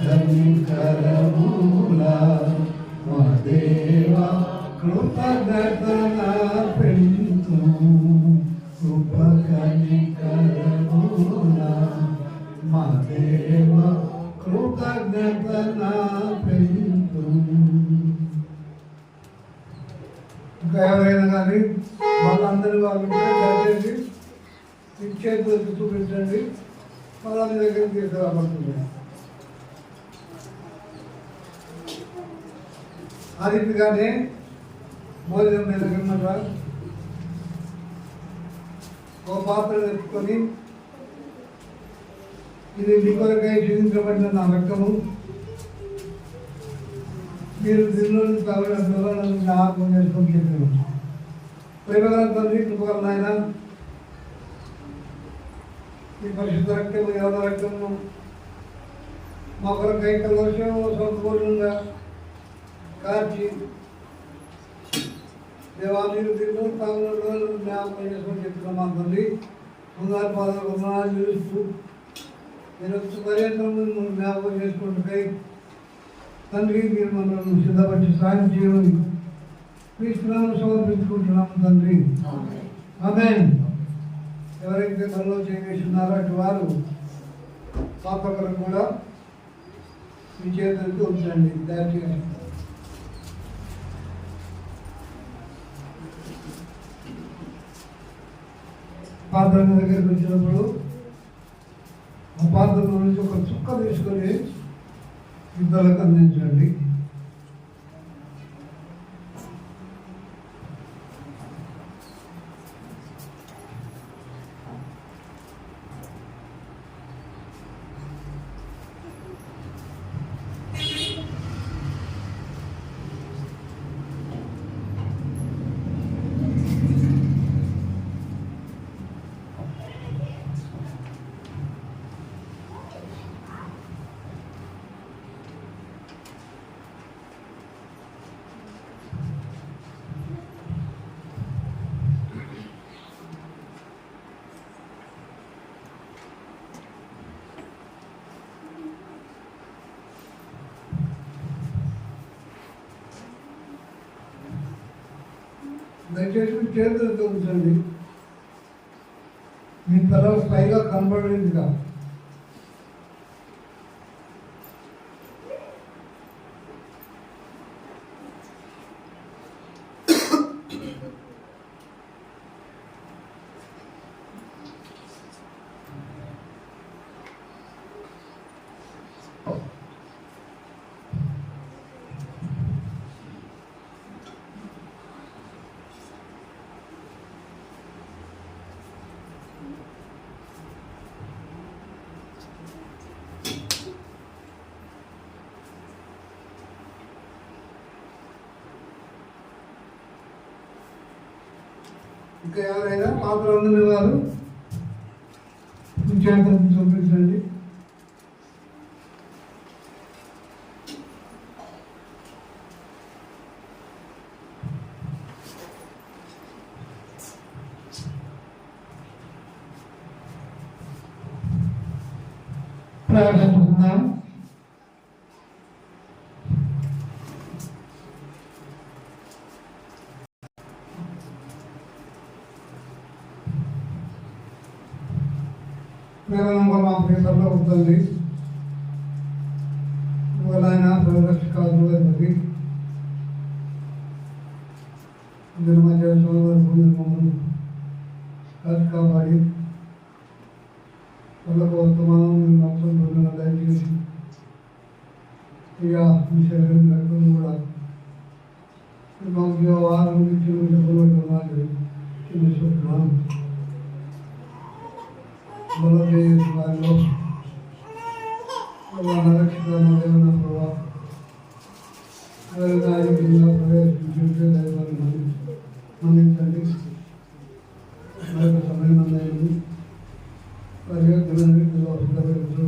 కనికరముల మా దేవా కృతజ్ఞతల పెంచు కృప కనికరముల మా దేవా కృతజ్ఞతల పెంచు. ఇంకా ఎవరైనా కానీ వాళ్ళందరూ వాళ్ళు దయచేసి చేతులకి చూపించండి, వాళ్ళ దగ్గరికి తీసుకురాబడుతుంది. ఆ రీతిగానే భోజనం మీద గిన్నె ఓ పాత్ర తెచ్చుకొని, ఇది మీ కొరకై క్షీణించబడిన నా రక్తము, మీరు దీనిలో తాగిన జ్ఞాపకం చేసుకొని చెప్పాను. ప్రేమగల తండ్రి, కృపగల నాయన, ఈ పరిశుద్ధ రక్తము ఎవరి రక్తము మా కొరకై కలవశం సంపూర్ణంగా కార్చి దేవా మీరు దీనిలో తాగిన జ్ఞాపకం చేసుకొని చెప్తున్నాం. మా తండ్రి ముందారు పాదాలు వందనాలు చూస్తూ నేను పర్యంతం జ్ఞాపకం చేసుకుంటున్నాయి. తండ్రి మీరు మనల్ని సిద్ధపరిచి సాయం చేయమని క్రీస్తునామమున సమర్పించుకుంటున్నాము తండ్రి. ఆమేన్. ఎవరైతే మనలో చేస్తున్నారో అటు వారు పాత్ర కొరకు కూడా మీ చేతులకి ఉంచండి. దయచేసి పాత్ర దగ్గరికి వచ్చినప్పుడు ఆ పాత్ర నుంచి ఒక చుక్క తీసుకొని ఇద్దరికి అందించండి. దయచేసి చేతులతో ఉంచండి. మీ తల పైగా కనబడిందిగా. ఇంకా ఎవరైనా పాత్ర అందిన వారు చేతులు చూపించండి. ప్రారంభిద్దాం. ప్రేమగా మా ప్రేమలో ఉంటుంది. ఆయన ప్రదర్శకాలు గారికి మమ్మల్ని కాదు కాపాడి వాళ్ళకు వర్తమానం మేము అవసరం పొందిన దయచేసి ఇక మీ శరీరం లేకుండా కూడా మాకు వారం నుంచి చిన్న బలం చేసి వారిలో నరక్షితమైన ప్రభావ ప్రవేశించే దైవాన్ని అందించండి. మరొక సమయం అందండి. మరియు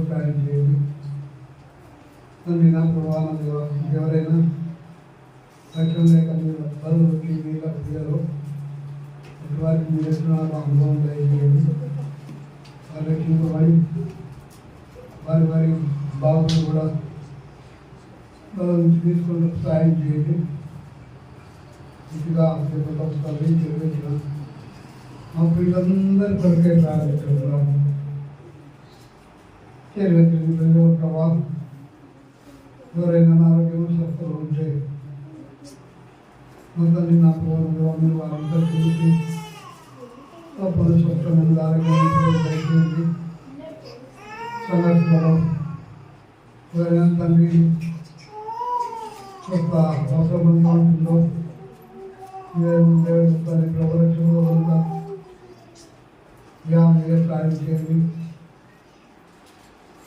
కార్యం చేయండి. తండ్రి నా ప్రభావం ఎవరైనా రక్షణ లేక మీరు పనులకి మీలో క్రియలో వారికి మీరు అనుభవం దయచేయండి. రక్షింపబడి వారి బాబును కూడా తీసుకుని సాయం చేయండి. ఇదిగా చెల్లించిన మా పిల్లలందరి కొరకే ప్రారంభించారు. చెల్లించిన ప్రభావం ఎవరైనా ఆరోగ్యం స్వస్థలు ఉంటే మొత్తం నా ప్రభావం వారంతా చూసి స్వస్థమైన ఆరోగ్యం దయచేయండి. సంఘటనలో ఎవరైనా తండ్రి ఒక అవసరం ఉంటుందో ప్రవచనంలో వల్ల సాయం చేయండి.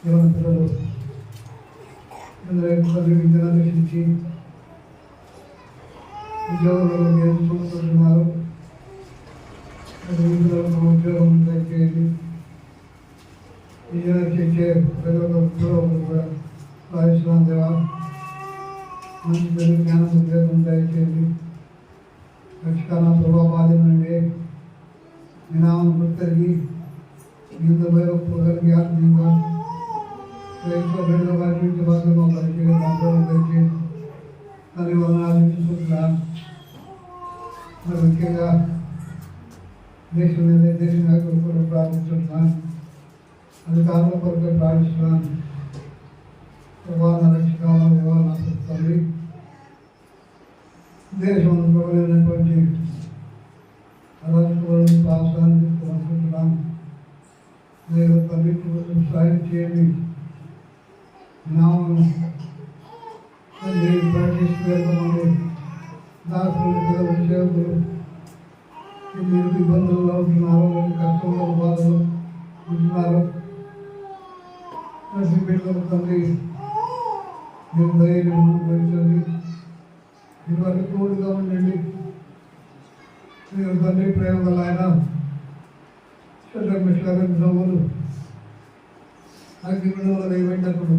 ఎవరి పిల్లలు విద్యను అన్వేషించి ఉద్యోగంలో నేర్చుకుంటున్నారు. ఉద్యోగం దయచేయండి. చేసే కూడా భావిస్తున్నాం దేవా. మంచి పెరుగు జ్ఞానం ఉద్యోగం దయచేయండి. రక్షణ ప్రభావాల నుండి మీ నామం గుర్తరిగి మీతో భయపడగలిగి ఆత్మీయంగా బిడ్డల వారి నుంచి భాగంగా పరిచయం మాత్రం దయచేయండి. దాని వలన ఆలోచించుకుంటున్నాను. మరి ముఖ్యంగా దేశం మీద దేశ నాయకుల కొరకు ప్రార్థిస్తున్నాను, అధికారుల కొరకు ప్రార్థిస్తున్నాను. రక్షకాలను తండ్రి దేశంలో ప్రబలినటువంటి అరాచకులను పాసాన్ని అనుకుంటున్నాను. నేను తండ్రి సాయం చేయండి. నామను తండ్రి ప్రకటిస్తున్నటువంటి దాసులు సేవకులు మీరు ఇబ్బందుల్లో ఉంటున్నారు, కష్టంలో బాధలు ఉంటున్నారు. బిడ్డలు తండ్రి మీరు ధైర్యం భరించండి, మీరు వారికి తోడుగా ఉండండి. మీరు తండ్రి ప్రేమ గల ఆయన చంద్రమిశ్వరులు అగ్నిలో వేయబడినప్పుడు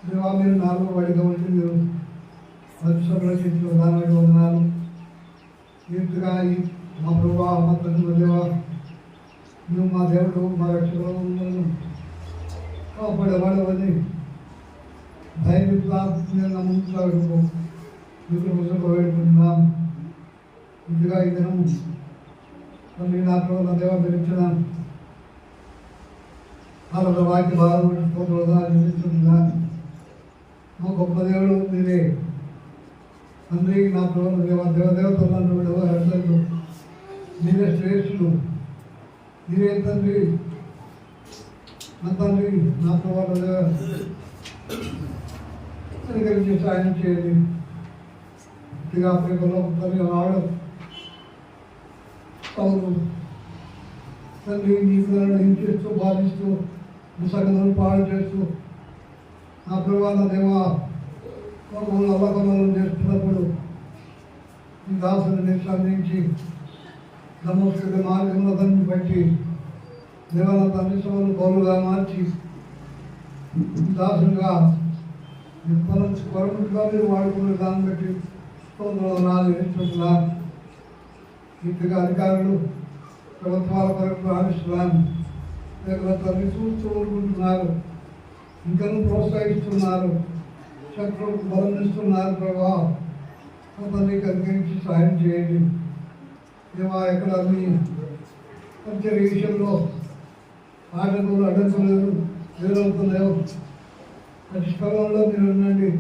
దేవా మీరు నాలుగో వాడిగా ఉండి మీరు సంరక్షించిన విధానానికి వందనాలు. పూర్తిగా మా ప్రభా మా తండ్రి దేవా నువ్వు మా దేవుడు మా రక్షకులు కాపాడేవాడవని ధైర్యంగా ముందుకు మీకు ముసలుకుంటున్నాం. ఇందుగా ఈ దినం తండ్రి నా ప్రభు దేవ పిలిచిన వాళ్ళ వాక్య బాధపడుతున్నాను. మా గొప్ప దేవుడు మీరే తండ్రి. నా ప్రభు దేవతలను విడవలు మీరే శ్రేష్ఠులు, మీరే తండ్రి. నా తండ్రి నా ప్రభు అనుకరించి సాయం చేయండి. ఇక ప్రేమలో తండ్రి ఆవిడ అవును తండ్రి నీ పిల్లలను ఏం చేస్తూ బాధిస్తూ ముసగలను పాడు చేస్తూ నా ప్రభావ దేవా అల్లకొలను చేస్తున్నప్పుడు ఈ దాసుని నిర్సంధించి నమస్కృత మార్గంలో దాన్ని బట్టి దేవాల తండ్రి సభలు బౌలుగా మార్చి దాసులుగా కొరముగా మీరు వాడుకునే దాన్ని బట్టి నాలుగు ఇంటిగా అధికారులు ప్రభుత్వాల కొరకు ప్రారంభిస్తున్నాను. తల్లి చూస్తూ ఊరుకుంటున్నారు, ఇంకనూ ప్రోత్సహిస్తున్నారు, శత్రువులకు బలం ఇస్తున్నారు. ప్రభావ తల్లి కనిపించి సాయం చేయండి. ఏమో ఎక్కడ మీ పంచర్ విషయంలో ఆటకులు అడ్డంకులు ఎదురవుతున్నాయో ప్రతి స్థలంలో మీరు ఉండండి.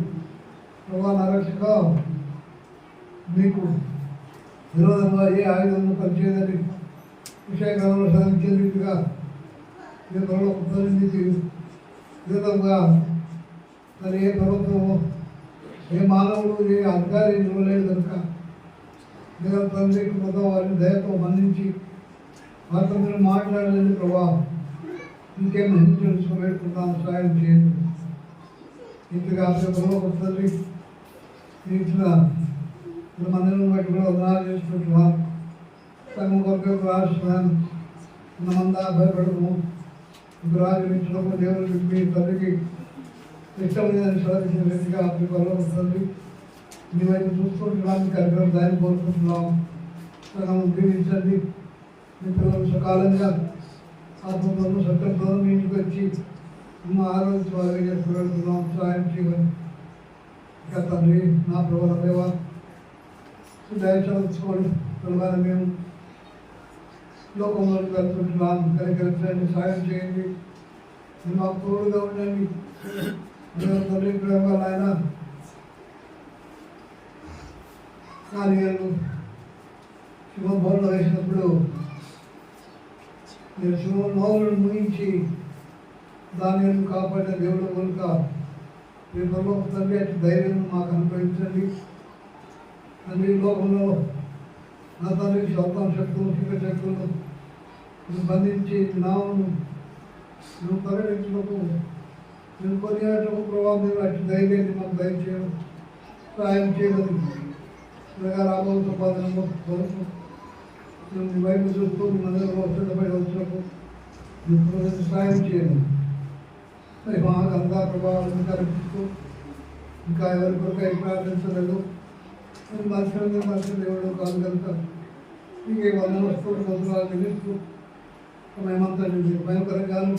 ప్రభావ నరక్షక మీకు విరోధంగా ఏ ఆయుధంలో పనిచేయదని విషయకాలంలో సాధించే రీతిగా విరోధంగా మరి ఏ ప్రభుత్వము ఏ మానవుడు ఏ అధికారి ఇవ్వలేదు కనుక మీరు తండ్రి కృపతో వారిని దయతో మన్నించి వారితో మీరు మాట్లాడాలని ప్రభావం ఇంకేం తెలుసుకోబెట్టుకుంటాను, సాయం చేయండి. ఇంతగా తండ్రి ఇచ్చిన మందిరం బట్టి కూడా వందనాలు చేసుకుంటున్నాను. సంఘం కొరకు ప్రార్థిస్తున్నాను. మనమంతా భయపడము. రాజు ఇచ్చినప్పుడు దేవుడికి మీ తండ్రికి ఇష్టమైనది సాధించిన వ్యక్తిగా అప్పుడు తండ్రి మీ వైపు చూసుకుంటున్నాను. కార్యక్రమం దాన్ని కోరుకుంటున్నాం. సంఘం దీవించండి. మీ పిల్లలు సకాలంగా ఆత్మతోనూ సత్యంతోనూ మీ ఇంటికి వచ్చి మా ఆరోగ్య వారిగా చేసుకుంటున్నాం. సాయం చేయాలి. ఇంకా తండ్రి నా ప్రభావ దేవా దయచేసుకోండి. పిల్లలు మేము లోకంలో వెళ్తుంటున్నాం. కనికరించండి, సాయం చేయండి. మీరు మాకు తోడుగా ఉండండి. తండ్రి ప్రేమ ఆయన కార్యాలు శివభవన్లో వేసినప్పుడు మీరు శివ నోరును ముగించి దాన్ని కాపాడిన దేవుడు కనుక మీ పరమ తండ్రి అటు ధైర్యం మాకు అనుగ్రహించండి. తండ్రి లోకంలో నా తండ్రి సౌతాం శక్తులు శిఖ శక్తులను బంధించి నామను నువ్వు పరిగణించకు నేను కొనియాటకు ప్రభావం మీరు అటు ధైర్యాన్ని మాకు దయచేయడం సాయం చేయమని త్వరగా రాబో సంపాదన కొరకు మీ వైపు చూస్తూ మీ మందిరంలో సిద్ధపడి వచ్చినప్పుడు మీరు సాయం చేయండి. మరి మాకు అంతా ప్రభావాలను కనిపిస్తూ ఇంకా ఎవరి కొరకు ప్రార్థించలేదు. మనుషులు దేవుడు కాదు కనుక ఇంకే వాళ్ళ వస్తువులు మొదలు నిలుస్తూ మేమంతా భయంకరంగాను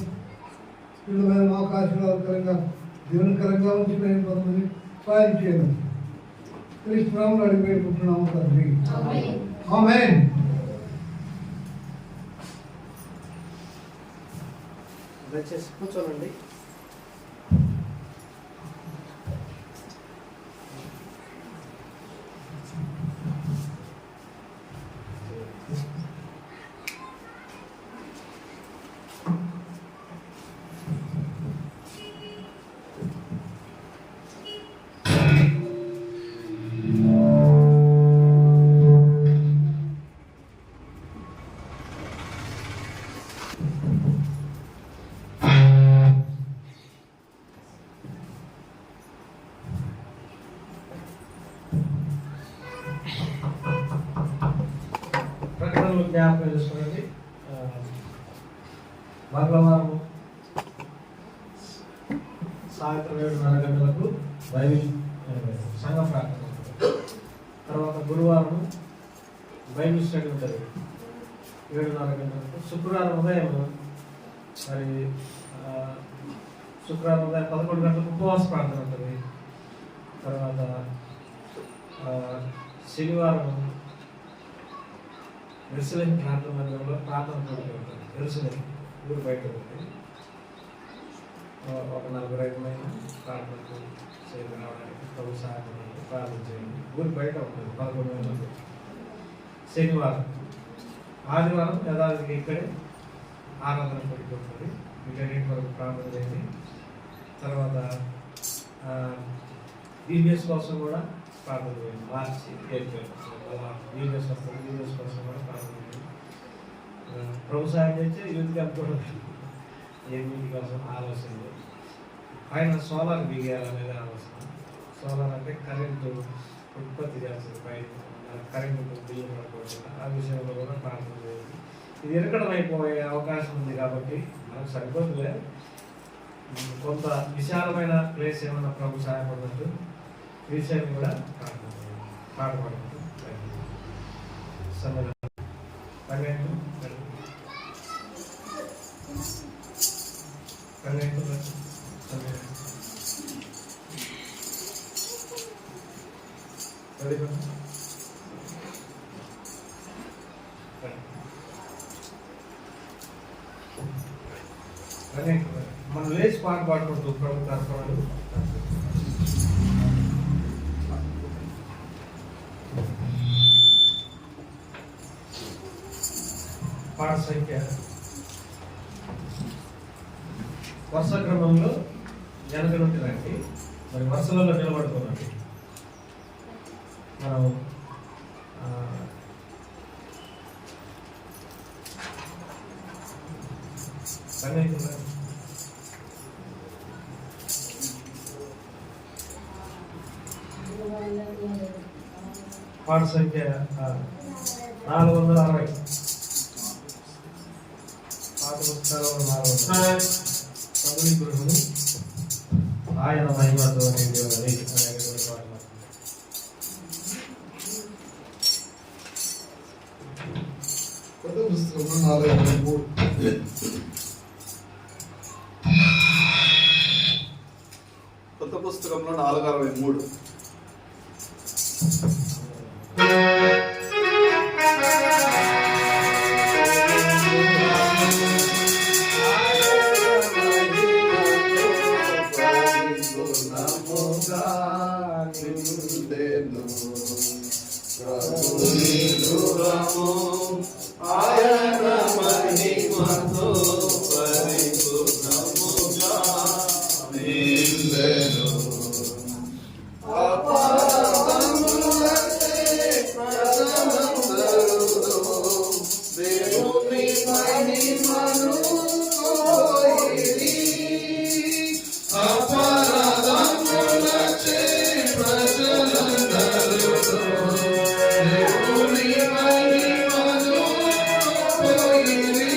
పిల్లలమైన మాకు ఆశీర్వాదకరంగా జీవనకరంగా ఉంచి మేము కొంతమంది సాయం చేయడం క్రీస్తునామములో అడిగి పెట్టుకుంటున్నాము తండ్రి. ఆమేన్. దయచేసి కూర్చోనండి. ప్రకటనలు జ్ఞాపకం చేసుకోండి. మంగళవారం సాయంత్రం 7:30 గంటలకు బైబిల్ సంఘ ప్రార్థన ఉంటుంది. తర్వాత గురువారం బైబిల్ స్టడీ ఉంటుంది 7:30 గంటలకు. శుక్రవారం ఉదయం మరి శుక్రవారం ఉదయం 11 గంటలకు ఉపవాస ప్రార్థన ఉంటుంది. తర్వాత శనివారం ఎరుసలేం ప్రార్థన మందిరంలో ప్రార్థన కూడా ఉంటుంది. ఎరుసలేం ఊరు బయట ఉంటుంది. ఒక 40-50 మంది ప్రార్థనకు చేతి రావడానికి ప్రభు సహాయపడాలని ప్రార్థన చేయండి. ఊరు బయట ఉంటుంది 11 మంది. శనివారం ఆదివారం యథావిధిగా ఇక్కడే ఆరాధన కొడుకు ఉంటుంది. వీటన్నిటి వరకు ప్రార్థన చేయండి. తర్వాత ఈబీఎస్ కోసం కూడా ప్రార్థన చేయండి. మార్చి 8 అలా ఈబీఎస్ వస్తుంది. ఈబీఎస్ కోసం కూడా ప్రార్థన చేయండి. ప్రభు సాయం చేస్తే యూత్కి అనుకోవడం ఏమి కోసం ఆలోచన ఆయన సోలార్ బిగియాలనేది ఆలోచన. సోలార్ అంటే కరెంటు ఉత్పత్తి చేస్తుంది. బయట కరెంటు బియ్యం పడకుండా ఆ విషయంలో కూడా ప్రార్థన చేయండి. ఇది ఎరకడం అయిపోయే అవకాశం ఉంది కాబట్టి మనకు సరిపోతులే. కొంత విశాలమైన ప్లేస్ ఏమన్నా ప్రభు సహాయపడినట్టు విషయాన్ని కూడా ప్రార్థన చేయండి. పాడుపడుతుంది సమయం 12 మనం లేచి పాట పాడుకుంటూ ప్రభు తర్పణలు పాట సంఖ్య వరుస క్రమంలో వెనక నుండి రండి. మరి వరుసలలో నిలబడుకోనండి. మనం పాట సంఖ్య 460. పాత పుస్తకాలు 400. ప్రభుని గృహము ఆయన మహిమతో నిండి కొత్త పుస్తకంలో 463. కొత్త పుస్తకంలో 463. ఆయన మహిమతో పరిపూర్ణముగా నిండెను. అపారములచే ప్రజలందరూ దేవుని మహిమను కోయిరి. అపారములచే ప్రజలందరూ దేవుని మహిమను కోయిరి.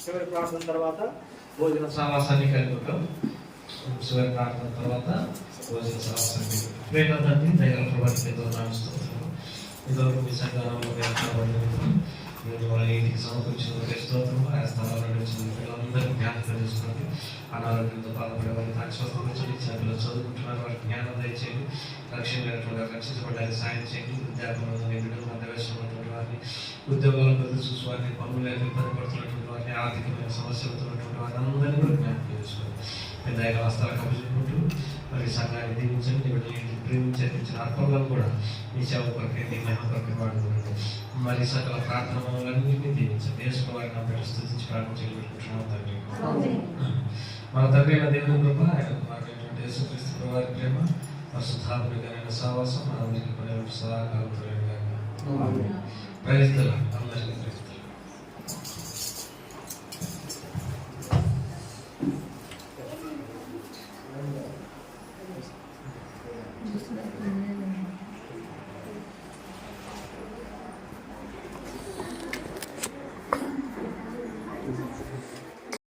చివరి ప్రార్థన తర్వాత భోజన సమాసాన్ని కలుగుతాం. చివరి ప్రార్థన తర్వాత భోజన సమాసాన్ని ప్రేమ తండ్రి దైవ ప్రభావిత ఇంతవరకు మీ సంఘానంలో మీరు వాళ్ళ ఇంటికి సమకూర్చిన స్తోత్రం ఆ స్థలాల్లో వచ్చిన పిల్లలందరినీ జ్ఞాపకం చేసుకోండి. అనారోగ్యంతో బాధపడే వారిని స్వస్థపరచండి. చిన్నపిల్లలు చదువుకుంటున్నారు, వారికి జ్ఞానం దయచేయండి. రక్షించబడ్డానికి సాయం చేయండి. విద్యార్థులను బిడ్డలు మధ్యవేస్తున్నటువంటి వారిని, ఉద్యోగాలను బదులు చూసి వారిని, పనులు ఇబ్బంది పడుతున్నటువంటి వారిని, ఆర్థికమైన సమస్యలతో ఉన్నటువంటి వారిని అందరినీ కూడా జ్ఞాపకం చేసుకోండి. పెద్ద హస్తాలకు అభిచుకుంటూ మరి సంఘాన్ని దీవించండి. వీటిని ప్రేమించి అర్పించిన అర్పణలను కూడా మీ సేవ కొరకే, మీ మహిమ కొరకే వాడుకోండి. మరి సకల ప్రార్థనలన్నింటినీ దీవించండి. యేసు వారిని పెట్టి స్థుతించి ప్రార్థన చేయబెట్టుకుంటున్నాం తండ్రి. మన తండ్రి అయిన దేవుని కృప, ఆయన కుమారుడైనటువంటి యేసుక్రీస్తు వారి ప్రేమ, పరిశుద్ధాత్మకమైన సహవాసం మనందరికీ సదాకాలం. Praise the lord.